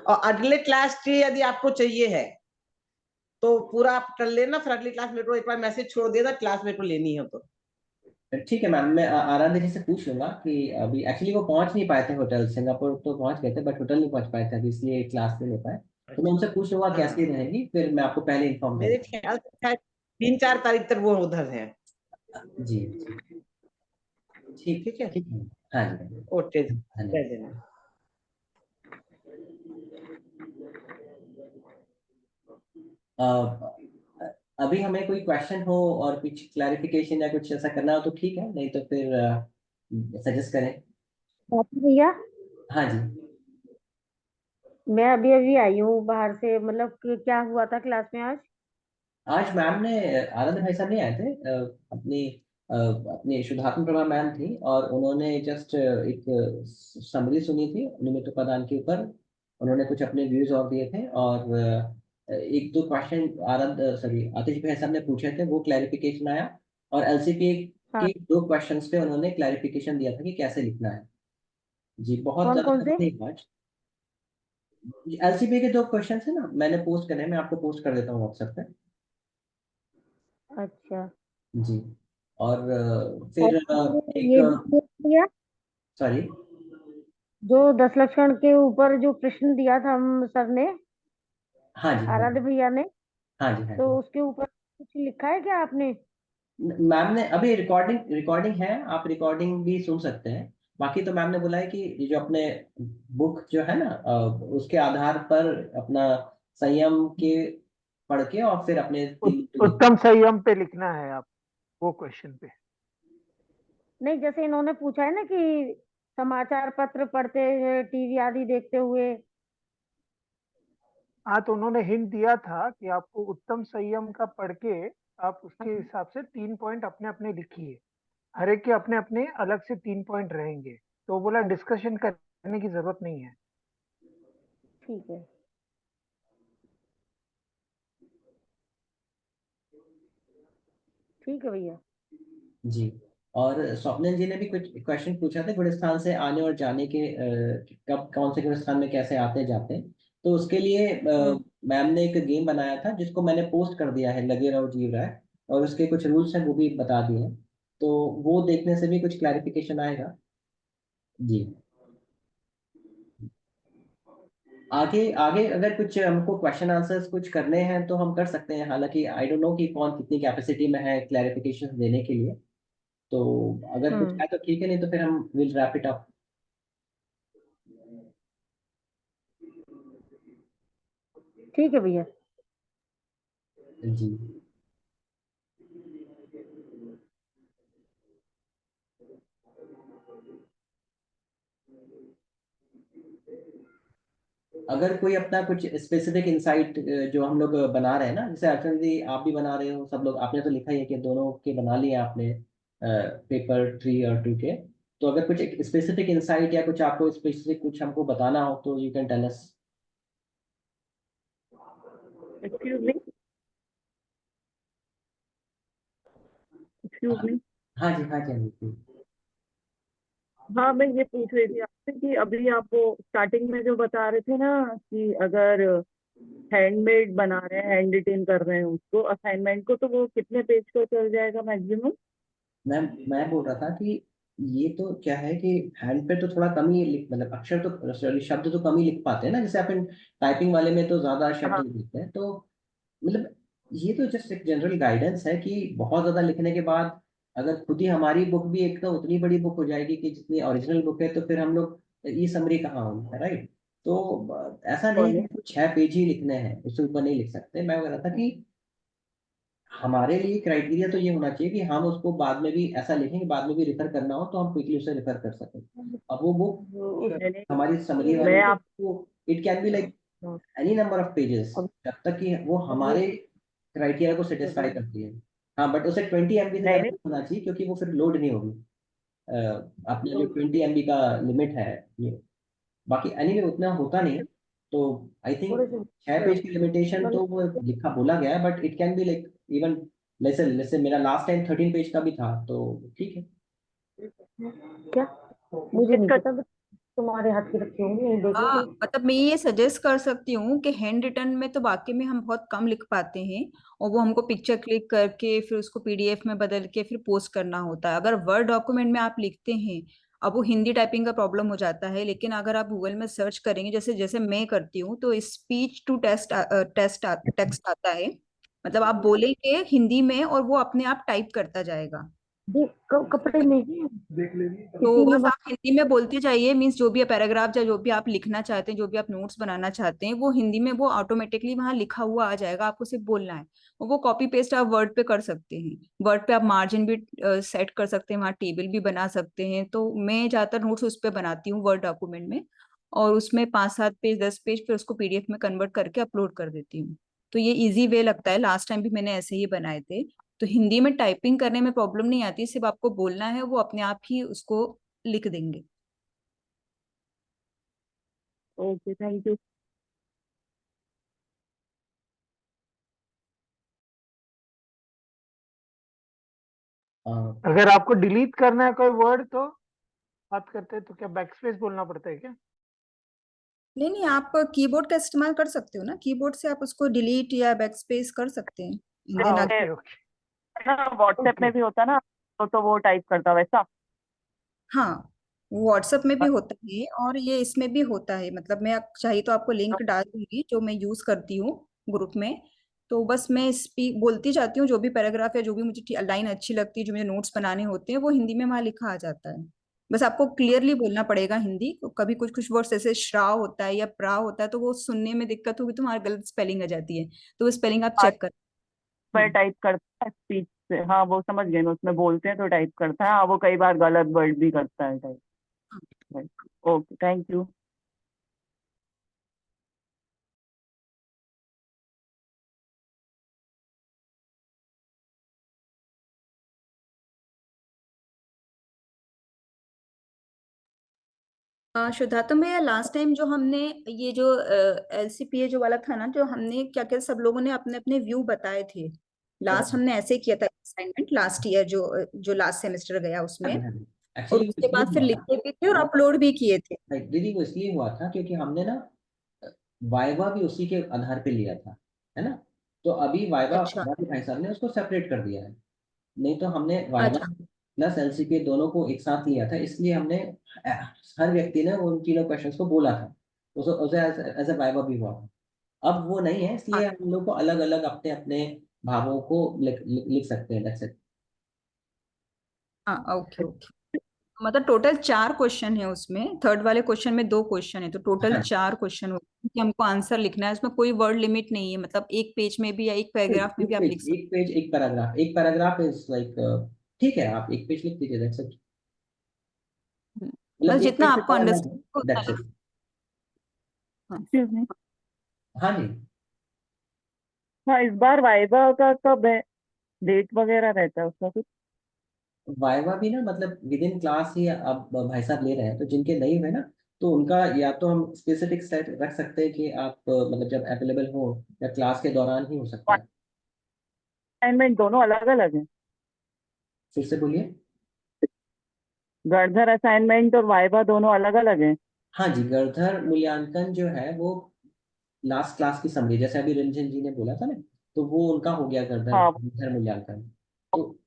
और अगले क्लास की यदि आपको चाहिए है तो पूरा आप कर लेना, फिर अगली क्लास मेरे को एक बार मैसेज छोड़ देना, क्लास मेरे को लेनी है तो। ठीक है मैम, मैं आराध्य जी से पूछ लूंगा कि अभी एक्चुअली वो पहुंच नहीं पाए थे होटल, सिंगापुर तो पहुंच गए थे बट होटल नहीं पहुंच पाए थे अभी, इसलिए क्लास नहीं ले पाए। तो मैं उनसे पूछ लूंगा कैसी रहेगी, फिर मैं आपको पहले इन्फॉर्म मेरे करूंगा। ख्याल से शायद 3-4 तारीख तक वो उधर है। जी ठीक ठीक है, ठीक है। हाँ जी ओके, धन्यवाद। जय जिनेन्द्र। अभी हमें कोई क्वेश्चन हो और कुछ क्लैरिफिकेशन या कुछ ऐसा करना हो तो ठीक है, नहीं तो फिर सजेस्ट करें। बापू भैया, हाँ जी। मैं अभी अभी आई हूँ बाहर से, मतलब क्या हुआ था क्लास में आज? आज मैम ने, आनंद भाई साहब नहीं आए थे, अपनी शुद्धात्म प्रभा मैम थी और उन्होंने जस्ट एक समरी सुनी थी निमित्त उपादान के ऊपर। उन्होंने कुछ अपने व्यूज और दिए थे और एक दो क्वेश्चन आतिश भाई साहब ने पूछे थे, वो क्लैरिफिकेशन आया। और एलसीपी हाँ। के दो क्वेश्चंस पे उन्होंने क्लैरिफिकेशन दिया था कि कैसे लिखना है। जी बहुत कौन कौन ज्यादा से? नहीं आज। एलसीपी के दो क्वेश्चन है ना, मैंने पोस्ट करे, मैं आपको पोस्ट कर देता हूँ व्हाट्सएप पे। अच्छा। जी। और और फिर ये एक, भी भैया, सॉरी। जो 10 लक्षण के ऊपर जो प्रश्न दिया था हम सर ने, हाँ जी हाँ आराध्य जी भैया ने, हाँ जी हाँ तो जी। उसके ऊपर कुछ लिखा है क्या आपने? मैम ने अभी रिकॉर्डिंग रिकॉर्डिंग है, आप रिकॉर्डिंग भी सुन सकते हैं। बाकी तो मैम ने बोला है कि ये जो अपने बुक जो है ना, उसके आधार पर अपना संयम के पढ़ के और फिर अपने तीन। उत्तम संयम पे लिखना है आप, वो क्वेश्चन पे। नहीं, जैसे इन्होंने पूछा है ना कि समाचार पत्र पढ़ते हुए, टीवी आदि देखते हुए। हाँ, तो उन्होंने हिंट दिया था कि आपको उत्तम संयम का पढ़ के आप उसके हिसाब से 3 पॉइंट अपने अपने लिखिए। हर एक के अपने अपने अलग से 3 पॉइंट रहेंगे, तो बोला डिस्कशन करने की जरूरत नहीं है। ठीक है। ठीक है भैया। जी। और स्वप्निल जी ने भी कुछ क्वेश्चन पूछा था गुलिस्तान से आने और जाने के, कब कौन से गुलिस्तान में कैसे आते जाते हैं। तो उसके लिए मैम ने एक गेम बनाया था जिसको मैंने पोस्ट कर दिया है, लगे रहो जीव रहा है, और उसके कुछ रूल्स हैं वो भी बता दिए हैं। तो वो देखने से भी कुछ क्लैरिफिकेशन आएगा। जी। आगे आगे अगर कुछ हमको क्वेश्चन आंसर्स कुछ करने हैं तो हम कर सकते हैं, हालांकि आई डोंट नो कि कौन कितनी कैपेसिटी में है क्लैरिफिकेशन देने के लिए। तो अगर कुछ है तो ठीक है, नहीं तो फिर हम विल रैप इट अप। ठीक है भैया। जी। अगर कोई अपना कुछ स्पेसिफिक इंसाइट जो हम लोग बना रहे हैं ना, जैसे अर्चना दी आप भी बना रहे हो, सब लोग आपने तो लिखा ही है कि दोनों के बना लिए आपने पेपर 3 और 2 के, तो अगर कुछ एक स्पेसिफिक इंसाइट या कुछ आपको स्पेसिफिक कुछ हमको बताना हो तो you can tell us. Excuse me, excuse me. हाँ जी, हाँ जी, हाँ जी। हाँ, मैं ये पूछ रही थी आपसे कि अभी आप वो स्टार्टिंग में जो बता रहे थे ना कि अगर हैंडमेड बना रहे हैं, हैंड रिटेन कर रहे हैं उसको असाइनमेंट को, तो वो कितने पेज का चल जाएगा मैक्सिमम? मैं बोल रहा था कि ये तो क्या है कि हैंड पे तो थोड़ा कम ही मतलब अक्षर तो सॉरी शब्द तो कम ही लिख पाते हैं ना, जैसे अपन टाइपिंग वाले में तो ज्यादा शब्द हाँ, लिखते हैं, तो मतलब ये तो जस्ट एक जनरल गाइडेंस है कि बहुत ज्यादा लिखने के बाद अगर खुद ही हमारी बुक भी एक तो उतनी बड़ी बुक हो जाएगी कि जितनी ओरिजिनल बुक है, तो फिर हम लोग ई समरी कहाँ होंगे, राइट? तो ऐसा नहीं है कि 6 पेज ही लिखने हैं, उससे ऊपर नहीं लिख सकते। मैं कह रहा था कि हमारे लिए क्राइटेरिया तो ये होना चाहिए कि हम उसको बाद में भी ऐसा लिखें कि बाद में भी रेफर करना हो तो हम क्विकली उसे रेफर कर सकें। अब वो बुक मैंने हमारी समरी वाली मैं बुक, आप वो it can be like any number of pages, अब जब तक कि वो हमारे क्राइटेरिया को सेटिस्फाई करती है। हाँ, बट उसे 20 MB से नहीं ज़्यादा नहीं, नहीं होना चाहिए, क्योंकि वो फिर लोड नहीं होगी। अपने जो 20 MB का लिमिट है ये, बाकी एनीवे उतना होता नहीं है। तो आई थिंक 6 पेज की लिमिटेशन तो वो लिखा बोला गया है, but it can be like even lesson. जैसे मेरा लास्ट टाइम 13 पेज का भी था, तो ठीक है। क्या मुझे नहीं पता, बस तुम्हारे हाथ की रखी होंगी, नहीं देख लो। मतलब मैं ये सजेस्ट कर सकती हूँ कि हैंड रिटन में तो वाकई में हम बहुत कम लिख पाते हैं, और वो हमको पिक्चर क्लिक करके फिर उसको पीडीएफ में बदल के फिर पोस्ट करना होता है। अगर वर्ड डॉक्यूमेंट में आप लिखते हैं, अब वो हिंदी टाइपिंग का प्रॉब्लम हो जाता है, लेकिन अगर आप गूगल में सर्च करेंगे, जैसे जैसे मैं करती हूँ, तो स्पीच टू टेक्स्ट आता है। मतलब आप बोलेंगे हिंदी में और वो अपने आप टाइप करता जाएगा। कपड़े में तो इसीलिए बस आप हिंदी में बोलते जाइए, मीन्स जो भी पैराग्राफ या जो भी आप लिखना चाहते हैं, जो भी आप नोट्स बनाना चाहते हैं, वो हिंदी में वो ऑटोमेटिकली वहां लिखा हुआ आ जाएगा, आपको सिर्फ बोलना है। और वो कॉपी पेस्ट आप वर्ड पे कर सकते हैं। वर्ड पे आप मार्जिन भी सेट कर सकते हैं, वहाँ टेबल भी बना सकते हैं। तो मैं ज्यादातर नोट्स उस पर बनाती हूँ वर्ड डॉक्यूमेंट में, और उसमें 5-7 पेज 10 पेज फिर उसको पीडीएफ में कन्वर्ट करके अपलोड कर देती हूँ। तो ये इजी वे लगता है, लास्ट टाइम भी मैंने ऐसे ही बनाए थे। तो हिंदी में टाइपिंग करने में प्रॉब्लम नहीं आती, सिर्फ आपको बोलना है, वो अपने आप ही उसको लिख देंगे। Okay, thank you. अगर आपको डिलीट करना है कोई वर्ड तो बात करते हैं, तो क्या बैकस्पेस बोलना पड़ता है क्या? नहीं नहीं, आप कीबोर्ड का इस्तेमाल कर सकते हो ना, कीबोर्ड से आप उसको डिलीट या बैकस्पेस कर सकते हैं। हाँ, देन ओके ओके ना व्हाट्सएप ओके। में भी होता ना, तो वो टाइप करता वैसा। हाँ, व्हाट्सएप में भी होता है और ये इसमें भी होता है। मतलब मैं चाहिए तो आपको लिंक डाल दूंगी जो मैं यूज करती हूँ ग्रुप में। तो बस मैं स्पीक बोलती जाती हूँ, जो भी पैराग्राफ या जो भी मुझे लाइन अच्छी लगती है, जो मुझे नोट्स बनाने होते हैं, वो हिंदी में वहां लिखा आ जाता है। बस आपको क्लियरली बोलना पड़ेगा हिंदी। कभी कुछ कुछ वर्ड्स ऐसे श्रा होता है या प्रा होता है, तो वो सुनने में दिक्कत होगी, तो हमारी गलत स्पेलिंग आ जाती है। तो वो स्पेलिंग आप चेक कर। पर टाइप करता है स्पीच से, हाँ वो समझ गए, मैं उसमें बोलते हैं तो टाइप करता है, हाँ वो कई बार गलत वर्ड भी करता है type. Okay, thank you. Shraddha, तो मैं लास्ट टाइम जो हमने ये जो एलसीपीए जो वाला था ना, जो हमने क्या क्या सब लोगों ने अपने अपने व्यू बताए थे। लास्ट हमने ऐसे किया था असाइनमेंट, लास्ट ईयर जो लास्ट सेमेस्टर गया उसमें। और एक्चुअली उसके इसलिए बाद फिर हुआ था, लिखे भी थे और अपलोड भी किए थे। दीदी वो इसलिए हुआ था क्योंकि हमने ना वाइवा भी उसी के आधार पे लिया था, है ना? तो अभी वाइवा अच्छा हमारे भाई साहब ने उसको सेपरेट कर दिया है। नहीं तो हमने वाइवा अच्छा। प्लस एलसीपीए दोनों को एक साथ लिया था, इसलिए हमने हर व्यक्ति ने उन तीनों क्वेश्चंस को बोला था, उसे एज ए वाइवा भी हुआ था। अब वो नहीं है, इसलिए हम लोग को अलग अलग अपने अपने भावों को लिख सकते हैं, that's it। हाँ, ओके ओके। मतलब टोटल 4 क्वेश्चन है उसमें, थर्ड वाले क्वेश्चन में 2 क्वेश्चन है, तो टोटल हाँ, 4 क्वेश्चन होते हैं कि हमको आंसर लिखना है। उसमें कोई वर्ड लिमिट नहीं है, मतलब एक पेज में भी या एक पैराग्राफ में भी आप लिख सकते एक पेज एक पैराग्राफ इज लाइक, ठीक है, आप एक पेज लिख दीजिए, that's it। हैं। मतलब बस एक जितना पेज से आपको ज्यादा नहीं, अंडरस्टैंड होता that's है। it। Excuse me. हाँ जी, हाँ, इस बार वाइवा का कब है? डेट वगैरह रहता है उसका कुछ? वाइवा भी ना मतलब विद इन क्लास ही अब भाई साहब ले रहे हैं, तो जिनके नहीं हुए ना, तो उनका या तो हम स्पेसिफिक सेट रख सकते हैं कि आप मतलब जब अवेलेबल हो, या क्लास के दौरान ही हो सकता है। असाइनमेंट दोनों अलग अलग है? फिर से बोलिए। गणधर असाइनमेंट और वाइवा दोनों अलग अलग है? हाँ जी, गणधर मूल्यांकन जो है वो लास्ट क्लास की समरी, जैसे अभी रंजन जी ने बोला था ना, तो वो उनका हो गया गणधर हाँ। गणधर मूल्यांकन। तो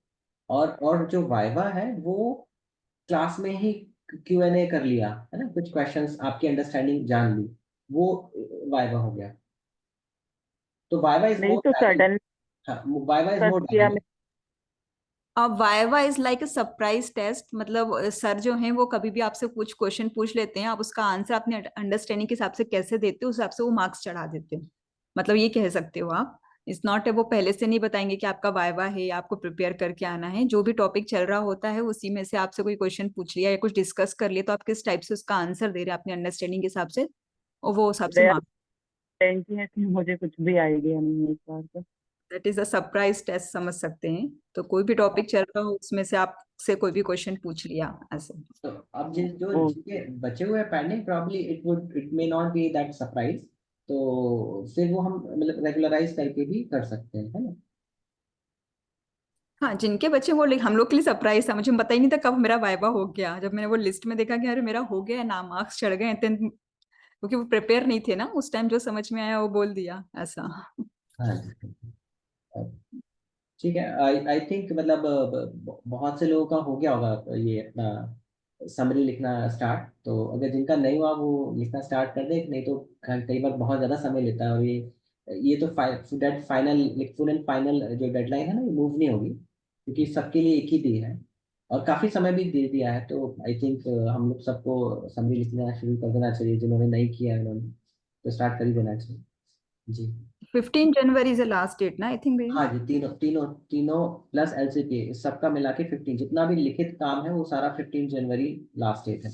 और जो वाइवा है वो क्लास में ही Q&A कर लिया है ना, कुछ क्वेश्चंस आपकी अंडरस्टैंडिंग जान ली, वो वाइवा हो गया। तो वाइवा इज नहीं मोर तो डायनेमिक। सडन हाँ, वाइवा इज कर मोर दिया डायनेमिक। अब viva is like a surprise test, मतलब सर जो हैं वो कभी भी आपसे कुछ क्वेश्चन पूछ लेते हैं, आप उसका आंसर अपने अंडरस्टैंडिंग के हिसाब से कैसे देते हो उस हिसाब से वो मार्क्स चढ़ा देते हैं, मतलब ये कह सकते हो आप। इट्स नॉट है वो पहले से नहीं बताएंगे कि आपका वाइवा है या आपको प्रिपेयर करके आना है, जो भी टॉपिक चल रहा होता है उसी में से आपसे कोई क्वेश्चन पूछ लिया या कुछ डिस्कस कर लिया, तो आप किस टाइप से उसका आंसर दे रहे हैं अपने अंडरस्टैंडिंग के हिसाब से, और वो हिसाब से मार्क्स। है कि मुझे कुछ भी आइडिया नहीं है इस बार का। That is a surprise test समझ सकते हैं, तो कोई भी टॉपिक चल रहा हो उसमें से आपसे कोई भी क्वेश्चन पूछ लिया ऐसे। तो अब जिस जो ओ, जिनके बचे हुए pending, probably it may not be that surprise, तो फिर वो हम मतलब रेगुलराइज करके भी कर सकते हैं, है ना। हाँ, जिनके बच्चे वो हम लोग के लिए सरप्राइज था, मुझे पता ही नहीं था कब मेरा वाइवा हो गया, जब मैंने वो लिस्ट में देखा कि अरे मेरा हो गया ना, मार्क्स चढ़ गए, क्योंकि वो प्रिपेयर नहीं थे ना उस टाइम, जो समझ में आया वो बोल दिया ऐसा। हाँ जी, ठीक है। आई थिंक मतलब बहुत से लोगों का हो गया होगा ये अपना समरी लिखना स्टार्ट, तो अगर जिनका नहीं हुआ वो लिखना स्टार्ट कर दे, नहीं तो कई बार बहुत ज़्यादा समय लेता है, और ये तो date final full and final जो डेडलाइन है ना, ये मूव नहीं होगी, क्योंकि सबके लिए एक ही दी है और काफ़ी समय भी दे दिया है। तो आई थिंक हम लोग सबको समरी लिखना शुरू कर देना चाहिए, जिन्होंने नहीं किया है उन्होंने तो स्टार्ट कर ही देना चाहिए जी। 15 जनवरी इज लास्ट डेट ना, आई थिंक भैया। हाँ जी, तीनों तीनों तीनों प्लस LCP इस सबका मिला के 15, जितना भी लिखित काम है वो सारा 15 जनवरी लास्ट डेट है।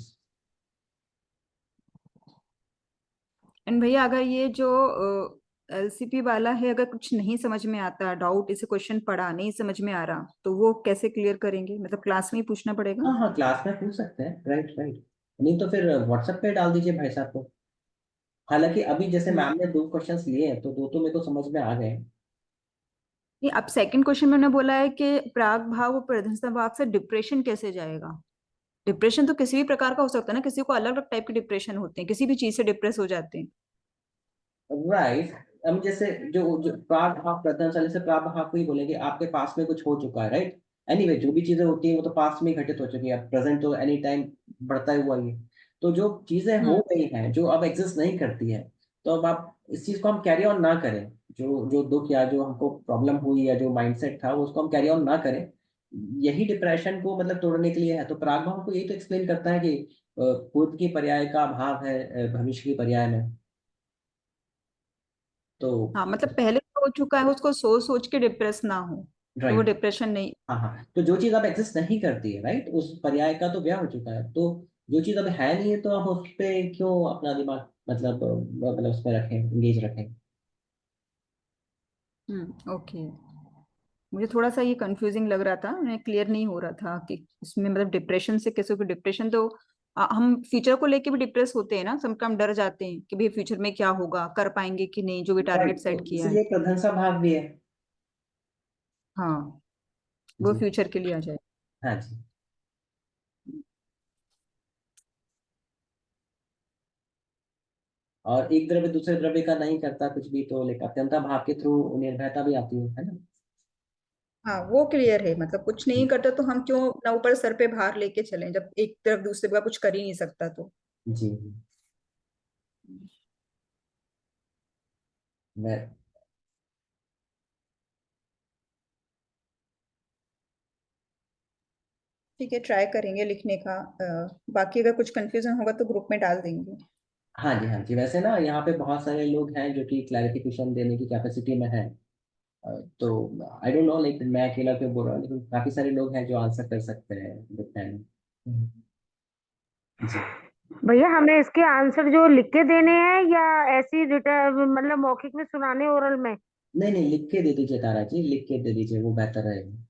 एंड भैया अगर ये जो एलसीपी वाला है, अगर कुछ नहीं समझ में आता, डाउट, इसे क्वेश्चन पढ़ा नहीं समझ में आ रहा, तो वो कैसे क्लियर करेंगे, मतलब क्लास में ही पूछना पड़ेगा? हाँ हाँ, क्लास में पूछ सकते हैं, राइट राइट। नहीं तो फिर व्हाट्सएप पे डाल दीजिए भाई साहब को। हालांकि अभी जैसे हम्म। मैम ने 2 क्वेश्चंस लिए हैं, तो 2 तो मेरे को समझ में आ गए। नहीं, अब सेकंड क्वेश्चन में उन्होंने बोला है कि प्राग भाव और प्रदर्शन भाव से डिप्रेशन कैसे जाएगा। डिप्रेशन तो किसी भी प्रकार का हो सकता है ना, किसी को अलग अलग टाइप के डिप्रेशन होते हैं, किसी भी चीज से डिप्रेस हो जाते हैं। राइट। हम जैसे जो जो प्रागभाव प्रधानशाली से प्रागभाव को ही बोलेंगे, आपके पास में कुछ हो चुका है, राइट। एनीवे जो भी चीजें होती हैं वो तो पास्ट में ही घटित हो चुकी है, अब प्रेजेंट तो एनी टाइम बढ़ता हुआ ही है। तो जो चीजें हो हम्म। गई हैं जो अब एग्जिस्ट नहीं करती है, तो अब आप इस चीज को हम कैरी ऑन ना करें। जो जो दुख या जो हमको प्रॉब्लम हुई या जो माइंडसेट था उसको हम कैरी ऑन ना करें। यही डिप्रेशन को मतलब तोड़ने के लिए है। तो प्रागभाव को यही तो एक्सप्लेन करता है कि भूत की पर्याय का भाव है भविष्य की पर्याय में। तो हाँ, मतलब पहले जो हो चुका है उसको सोच सोच के डिप्रेस ना हो, तो वो राइट। डिप्रेशन नहीं। हाँ हाँ, तो जो चीज अब एग्जिस्ट नहीं करती है, राइट, उस पर्याय का तो ब्याह हो चुका है, तो जो चीज अब है नहीं है तो हम उस पे क्यों अपना दिमाग मतलब उस पे रखें, एंगेज रखें। ओके। मुझे थोड़ा सा ये कंफ्यूजिंग लग रहा था, मैं क्लियर नहीं हो रहा था कि इसमें मतलब डिप्रेशन से कैसे, को डिप्रेशन तो हम फ्यूचर को लेके भी डिप्रेस होते हैं ना, सबका हम डर जाते हैं कि भाई फ्यूचर में क्या होगा, कर पाएंगे कि नहीं जो भी टारगेट राइट, तो सेट किया है। इसीलिए प्रशंसा भाग भी है। हाँ, वो जी। फ्यूचर के लिए आ जाए। हाँ जी। और एक द्रव्य दूसरे द्रव्य का नहीं करता कुछ भी, तो लेकर अत्यंता भाव के थ्रू निर्भयता भी आती है ना। हाँ, वो क्लियर है, मतलब कुछ नहीं करता तो हम क्यों अपना ऊपर सर पे भार लेके चलें, जब एक तरफ दूसरे का कुछ कर ही नहीं सकता तो। जी। मैं ठीक है, ट्राई करेंगे लिखने का। बाकी अगर कुछ कंफ्यूजन होगा तो ग्रुप में डाल देंगे। हाँ जी, हाँ जी, वैसे ना यहाँ पे बहुत सारे लोग हैं जो कि क्लैरिफिकेशन देने की कैपेसिटी में है। तो आई डोंट नो, लाइक मैं अकेला क्यों बोल रहा हूँ, लेकिन काफी सारे लोग हैं जो आंसर कर सकते हैं विद टाइम। जी। भैया हमें इसके आंसर जो लिख के देने हैं या ऐसी रिटर्न मतलब मौखिक में सुनाने ओरल में? नहीं नहीं, लिख के दे दीजिए तारा जी, लिख के दे दीजिए, वो बेहतर रहेगा।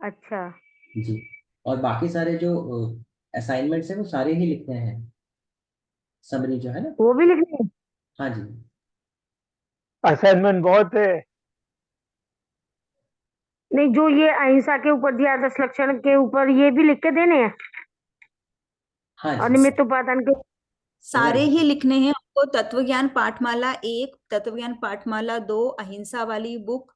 अच्छा जी। और बाकी सारे जो असाइनमेंट्स हैं वो सारे ही लिखने हैं, समरी जो है ना। वो भी लिखने हैं? हाँ जी। असाइनमेंट बहुत है। नहीं, जो ये अहिंसा के ऊपर दिया, 10 लक्षण के ऊपर, ये भी लिख के देने हैं हाँ और जी। निमित्त उपादान के? सारे ही लिखने हैं आपको। तत्व ज्ञान पाठमाला 1, तत्व ज्ञान पाठमाला 2, अहिंसा वाली बुक,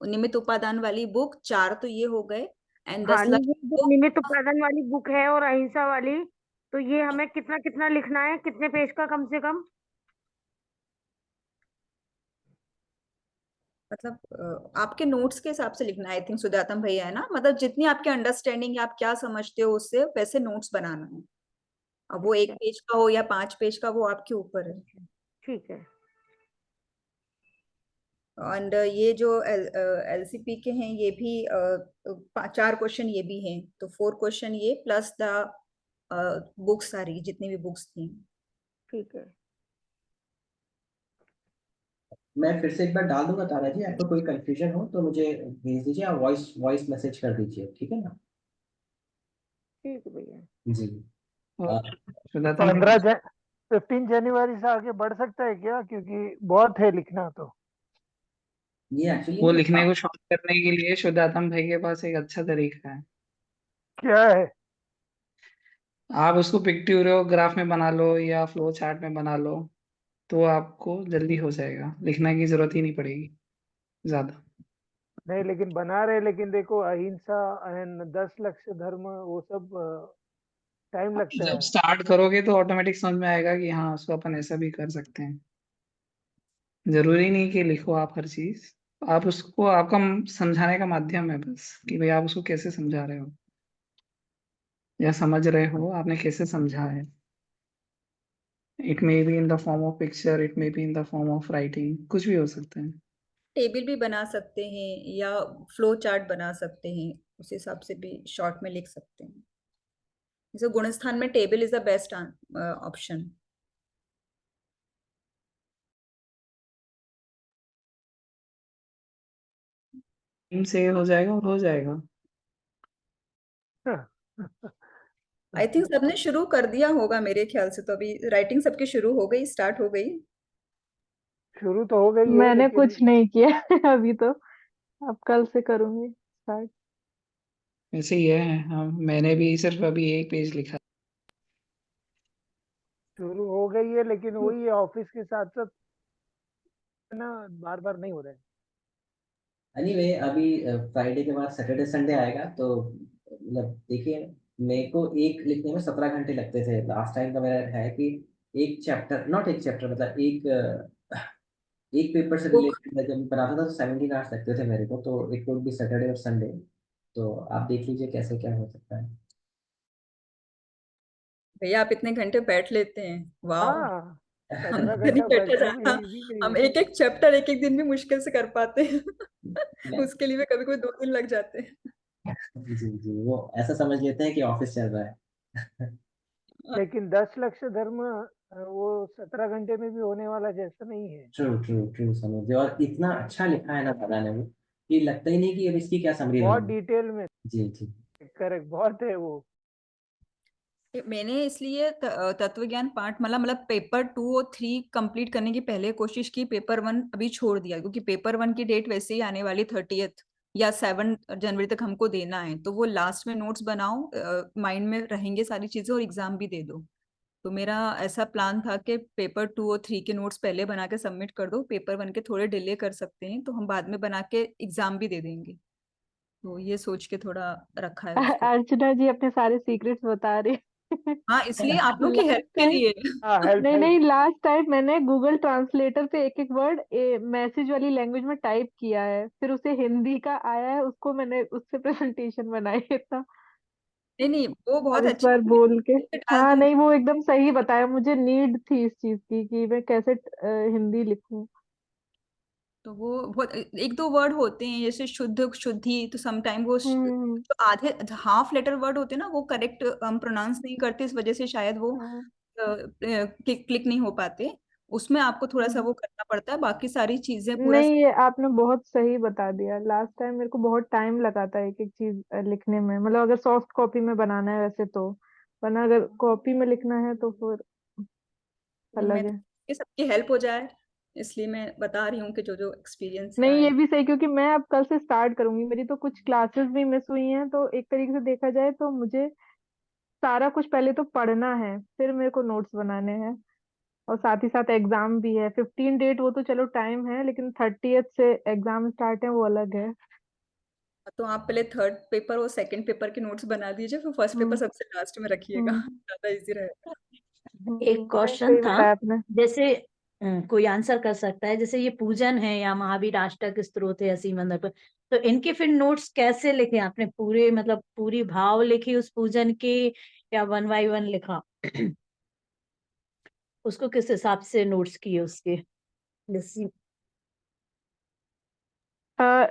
निमित्त उपादान वाली बुक 4, तो ये हो गए। एंड हाँ, 10 ये लक्षण जो बुक। निमित्त उपादान वाली बुक है और अहिंसा वाली, तो ये हमें कितना कितना लिखना है, कितने पेज का कम से कम? मतलब आपके नोट्स के हिसाब से लिखना है, आई थिंक सुजातम भैया, है ना? मतलब जितनी आपकी अंडरस्टैंडिंग है, आप क्या समझते हो उससे वैसे नोट्स बनाना है। अब वो 1 पेज का हो या 5 पेज का, वो आपके ऊपर है। ठीक है। एंड ये जो एलसीपी के हैं, ये भी 4 क्वेश्चन ये भी हैं, तो 4 क्वेश्चन ये प्लस द बुक्स, सारी जितनी भी बुक्स थी। ठीक है। मैं फिर से एक बार डाल दूंगा तारा जी, आपको कोई कंफ्यूजन हो तो मुझे भेज दीजिए, आप वॉइस वॉइस मैसेज कर दीजिए, ठीक है ना। ठीक है भैया। जी। और सुजातम 15 जनवरी से आगे बढ़ सकता है क्या, क्योंकि बहुत है लिखना तो। ये एक्चुअली वो ना लिखने को शॉर्ट करने के लिए सुजातम भाई के पास एक अच्छा तरीका है। क्या है? आप उसको पिक्टोरियोग्राफ में बना लो या फ्लो चार्ट में बना लो, तो आपको जल्दी हो जाएगा, लिखने की जरूरत ही नहीं पड़ेगी ज्यादा। नहीं लेकिन बना रहे, लेकिन देखो अहिंसा एंड 10 लक्ष्य धर्म वो सब टाइम लगता जब है। स्टार्ट करोगे तो ऑटोमेटिक समझ में आएगा कि हाँ, उसको अपन ऐसा भी कर सकते हैं। जरूरी नहीं कि लिखो आप हर चीज, आप उसको, आपका समझाने का माध्यम है बस, कि भाई आप उसको कैसे समझा रहे हो या समझ रहे हो, आपने कैसे समझा है। It may be in the form of picture, it may be in the form of writing, कुछ भी हो सकता है। टेबल भी बना सकते हैं या फ्लो चार्ट बना सकते हैं, उस हिसाब से भी शॉर्ट में लिख सकते हैं। जैसे गुणस्थान में table is the best option. Team से हो जाएगा और हो जाएगा। आई थिंक सबने शुरू कर दिया होगा मेरे ख्याल से, तो अभी राइटिंग सबकी शुरू हो गई, स्टार्ट हो गई। शुरू तो हो गई है मैंने लेकिन कुछ नहीं किया अभी तो, अब कल से करूंगी स्टार्ट। ऐसे ही है। हाँ, मैंने भी सिर्फ अभी एक पेज लिखा। शुरू हो गई है, लेकिन वही है, ऑफिस के साथ साथ ना बार बार नहीं हो रहा है। एनीवे, अभी फ्राइडे के बाद सैटरडे संडे आएगा तो मतलब देखिए, मेरे को एक लिखने में 17 घंटे लगते थे लास्ट टाइम का। मेरा है कि एक चैप्टर, नॉट एक चैप्टर, मतलब एक पेपर से बुक। रिलेटेड मैं जब बनाता था तो 17 आवर्स लगते थे मेरे को, तो इट वुड बी सैटरडे और संडे। तो आप देख लीजिए कैसे क्या हो सकता है। भैया आप इतने घंटे बैठ लेते हैं, वाह! हाँ, हम 17 तो नहीं घंटा बैठा बैठना भी जाता। इजी नहीं हम है। एक एक चैप्टर एक एक दिन भी मुश्किल से कर पाते हैं मैं उसके लिए कभी कभी 2 दिन लग जाते हैं। जी जी, वो ऐसा समझ लेते हैं कि ऑफिस चल रहा है। लेकिन 10 लक्ष्य धर्म वो 17 घंटे में भी होने वाला जैसा नहीं है। ट्रू ट्रू ट्रू, समझ, और इतना अच्छा लिखा है ना दादा ने वो, कि लगता ही नहीं कि अब इसकी क्या समरी बहुत बनूं। डिटेल में। जी जी। करेक्ट, बहुत है वो। मैंने इसलिए तत्व ज्ञान पाठमाला मतलब पेपर 2 और 3 कंप्लीट करने की पहले कोशिश की, पेपर 1 अभी छोड़ दिया, क्योंकि पेपर 1 की डेट वैसे ही आने वाली 30th या 7 जनवरी तक हमको देना है, तो वो लास्ट में नोट्स बनाओ, माइंड में रहेंगे सारी चीजें, और एग्जाम भी दे दो। तो मेरा ऐसा प्लान था कि पेपर 2 और 3 के नोट्स पहले बना के सबमिट कर दो, पेपर 1 के थोड़े डिले कर सकते हैं, तो हम बाद में बना के एग्जाम भी दे देंगे। तो ये सोच के थोड़ा रखा है उसको। अर्चना जी अपने सारे सीक्रेट्स बता रही हाँ, इसलिए आप लोग की हेल्प लास्ट के टाइम, लिए। हाँ, हेल्प नहीं हेल्प। नहीं, लास्ट टाइम मैंने गूगल ट्रांसलेटर पे एक एक वर्ड मैसेज वाली लैंग्वेज में टाइप किया है, फिर उसे हिंदी का आया है, उसको मैंने उससे प्रेजेंटेशन बनाई है, तो नहीं नहीं, वो अब बहुत इस अच्छी बार बोल के। डाल हाँ दूंगी। नहीं, वो एकदम सही बताया, मुझे नीड थी इस चीज की कि मैं कैसे हिंदी लिखूं। तो वो बहुत एक दो वर्ड होते हैं जैसे शुद्ध, शुद्धि, तो समटाइम वो हम्म जो आधे हाफ लेटर वर्ड होते हैं ना वो करेक्ट हम प्रोनाउंस नहीं करते, इस वजह से शायद वो हम्म क्लिक नहीं हो पाते। उसमें आपको थोड़ा सा हम्म। वो करना पड़ता है, बाकी सारी चीजें पूरा। नहीं, ये आपने बहुत सही बता दिया। लास्ट टाइम मेरे को बहुत टाइम लगा था एक एक चीज लिखने में, मतलब अगर सॉफ्ट कॉपी में बनाना है वैसे तो, वरना अगर कॉपी में लिखना है तो फिर मैं अलग तो है। कि सबकी हेल्प हो जाए, इसलिए मैं बता रही हूँ कि जो जो एक्सपीरियंस रहा नहीं, ये है। भी सही, क्योंकि मैं अब कल से स्टार्ट करूंगी। मेरी तो कुछ क्लासेस भी मिस हुई हैं, तो एक तरीके से देखा जाए तो मुझे सारा कुछ पहले तो पढ़ना है, फिर मेरे को नोट्स बनाने हैं। और साथ ही साथ एग्जाम भी है 15 डेट, वो तो चलो टाइम है, लेकिन 30th से एग्जाम स्टार्ट है, वो अलग है। तो आप पहले थर्ड पेपर और सेकंड पेपर के नोट्स बना दीजिए, फिर फर्स्ट पेपर हम्म सबसे लास्ट में रखिएगा, हम्म ज्यादा इजी रहेगा। एक नहीं, क्वेश्चन सही था, बताया आपने। जैसे कोई आंसर कर सकता है, जैसे ये पूजन है या महावीर अष्टक स्तोत्र है अस्सी मंत्र पर, तो इनके फिर नोट्स कैसे लिखे आपने? पूरे मतलब पूरी भाव लिखी उस पूजन के, या वन बाय वन लिखा? उसको किस हिसाब से नोट्स किए उसके? जैसे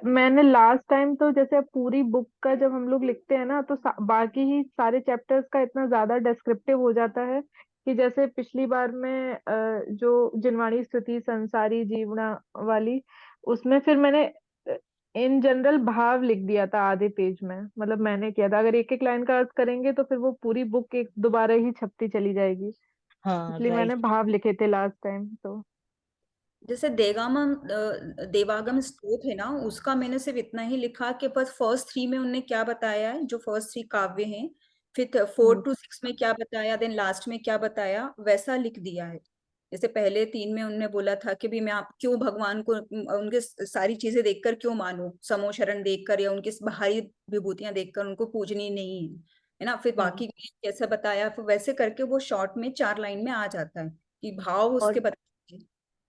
मैंने लास्ट टाइम तो जैसे पूरी बुक का जब हम लोग लिखते हैं ना, तो बाकी ही सारे चैप्टर्स का इतना ज्यादा डिस्क्रिप्टिव हो जाता है कि जैसे पिछली बार में जो जिनवाणी स्तुति संसारी जीवना वाली, उसमें फिर मैंने इन जनरल भाव लिख दिया था आधे पेज में। मतलब मैंने किया था, अगर एक एक लाइन का अर्थ करेंगे तो फिर वो पूरी बुक एक दोबारा ही छपती चली जाएगी, हाँ, इसलिए मैंने राइट। भाव लिखे थे लास्ट टाइम तो। जैसे देवागम स्तोत्र है ना, उसका मैंने सिर्फ इतना ही लिखा कि बस फर्स्ट थ्री में उनने क्या बताया है, जो फर्स्ट थ्री काव्य हैं, फिर 4 to 6 में क्या बताया, देन लास्ट में क्या बताया, वैसा लिख दिया है। जैसे पहले 3 में उनने बोला था कि भी मैं आप क्यों भगवान को उनके सारी चीजें देखकर क्यों मानूं, समोशरण देखकर या उनकी बाहरी विभूतियां देखकर उनको पूजनी नहीं है ना। फिर हाँ, बाकी कैसे बताया, फिर वैसे करके वो शॉर्ट में 4 लाइन में आ जाता है कि भाव और उसके बताइए,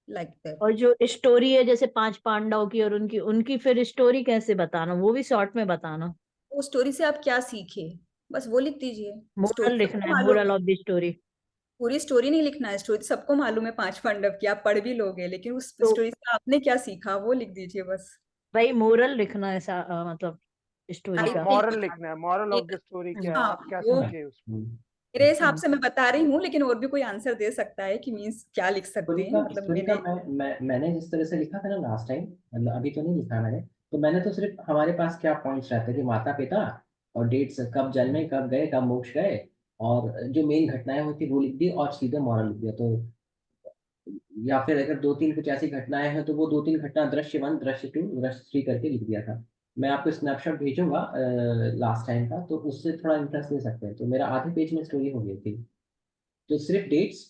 लाइक दैट। और जो स्टोरी है जैसे पांच पांडवों की, और उनकी उनकी फिर स्टोरी कैसे बताना, वो भी शॉर्ट में बताना? वो स्टोरी से आप क्या सीखे, बस वो लिख दीजिए। स्टोरी मोरल लिखना सबको है, मालूम मोरल है, ऑफ द स्टोरी। पूरी स्टोरी नहीं लिखना है, स्टोरी सबको मालूम है 5 पांडव की, आप पढ़ भी लोगे, लेकिन उस तो स्टोरी से आपने क्या सीखा वो लिख दीजिए बस। भाई मोरल लिखना है मतलब स्टोरी आई हाँ, का। थिंक मॉरल लिखना है, मॉरल ऑफ द स्टोरी क्या है, हाँ, आप क्या वो सीखे उसमें। मेरे हिसाब हम्म, से मैं बता रही हूँ, लेकिन और भी कोई आंसर दे सकता है कि मीन्स क्या लिख सकते हैं, मतलब स्टोरी का मैंने। मैंने जिस तरह से लिखा था ना लास्ट टाइम, मतलब अभी तो नहीं लिखा मैंने। तो मैंने तो सिर्फ हमारे पास क्या पॉइंट्स रहते थे कि माता पिता और डेट्स, कब जन्मे, कब गए, कब मोक्ष गए, और जो मेन घटनाएं हुई थी वो लिख दी और सीधे मॉरल लिख दिया। तो या फिर अगर दो तीन कुछ ऐसी घटनाएं हैं तो वो दो तीन घटना दृश्य वन, दृश्य टू, दृश्य थ्री करके लिख दिया था। मैं आपको स्नैपशॉट भेजूंगा लास्ट टाइम का, तो उससे थोड़ा इंटरेस्ट ले सकते हैं। तो मेरा आधे पेज में स्टोरी हो गई थी। तो सिर्फ डेट्स,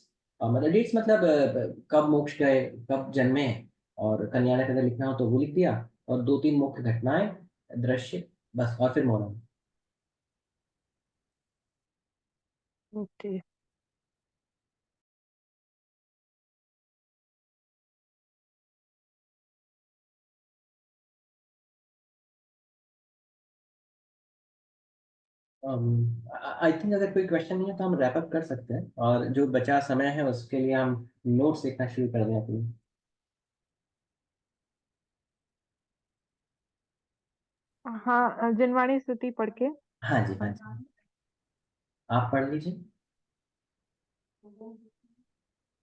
मतलब डेट्स मतलब कब मोक्ष गए, कब जन्मे, और कन्या ने अगर लिखना हो तो वो लिख दिया, और दो तीन मुख्य घटनाएं, दृश्य, बस, और फिर मौन। ओके। आई थिंक अगर कोई क्वेश्चन नहीं है तो हम रैप अप कर सकते हैं, और जो बचा समय है उसके लिए हम नोट्स लिखना शुरू कर दें अपनी। हाँ, जिनवाणी स्तुति पढ़ के। हाँ जी, हाँ जी, आप पढ़ लीजिए।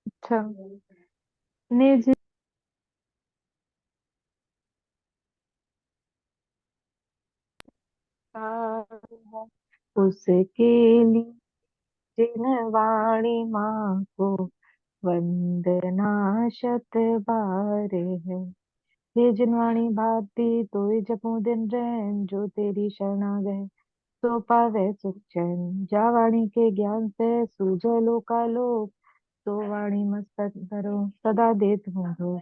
अच्छा। निज उसके लिए जिनवाणी माँ को वंदना शत बार है। ये जिनवाणी भाती तो जपू दिन रैन, जो तेरी शरण आ गए तो पावे सुख चैन। जा वाणी के ज्ञान से सूझे लोकालोक, तो वाणी मस्तक धरो सदा देत हूँ धो।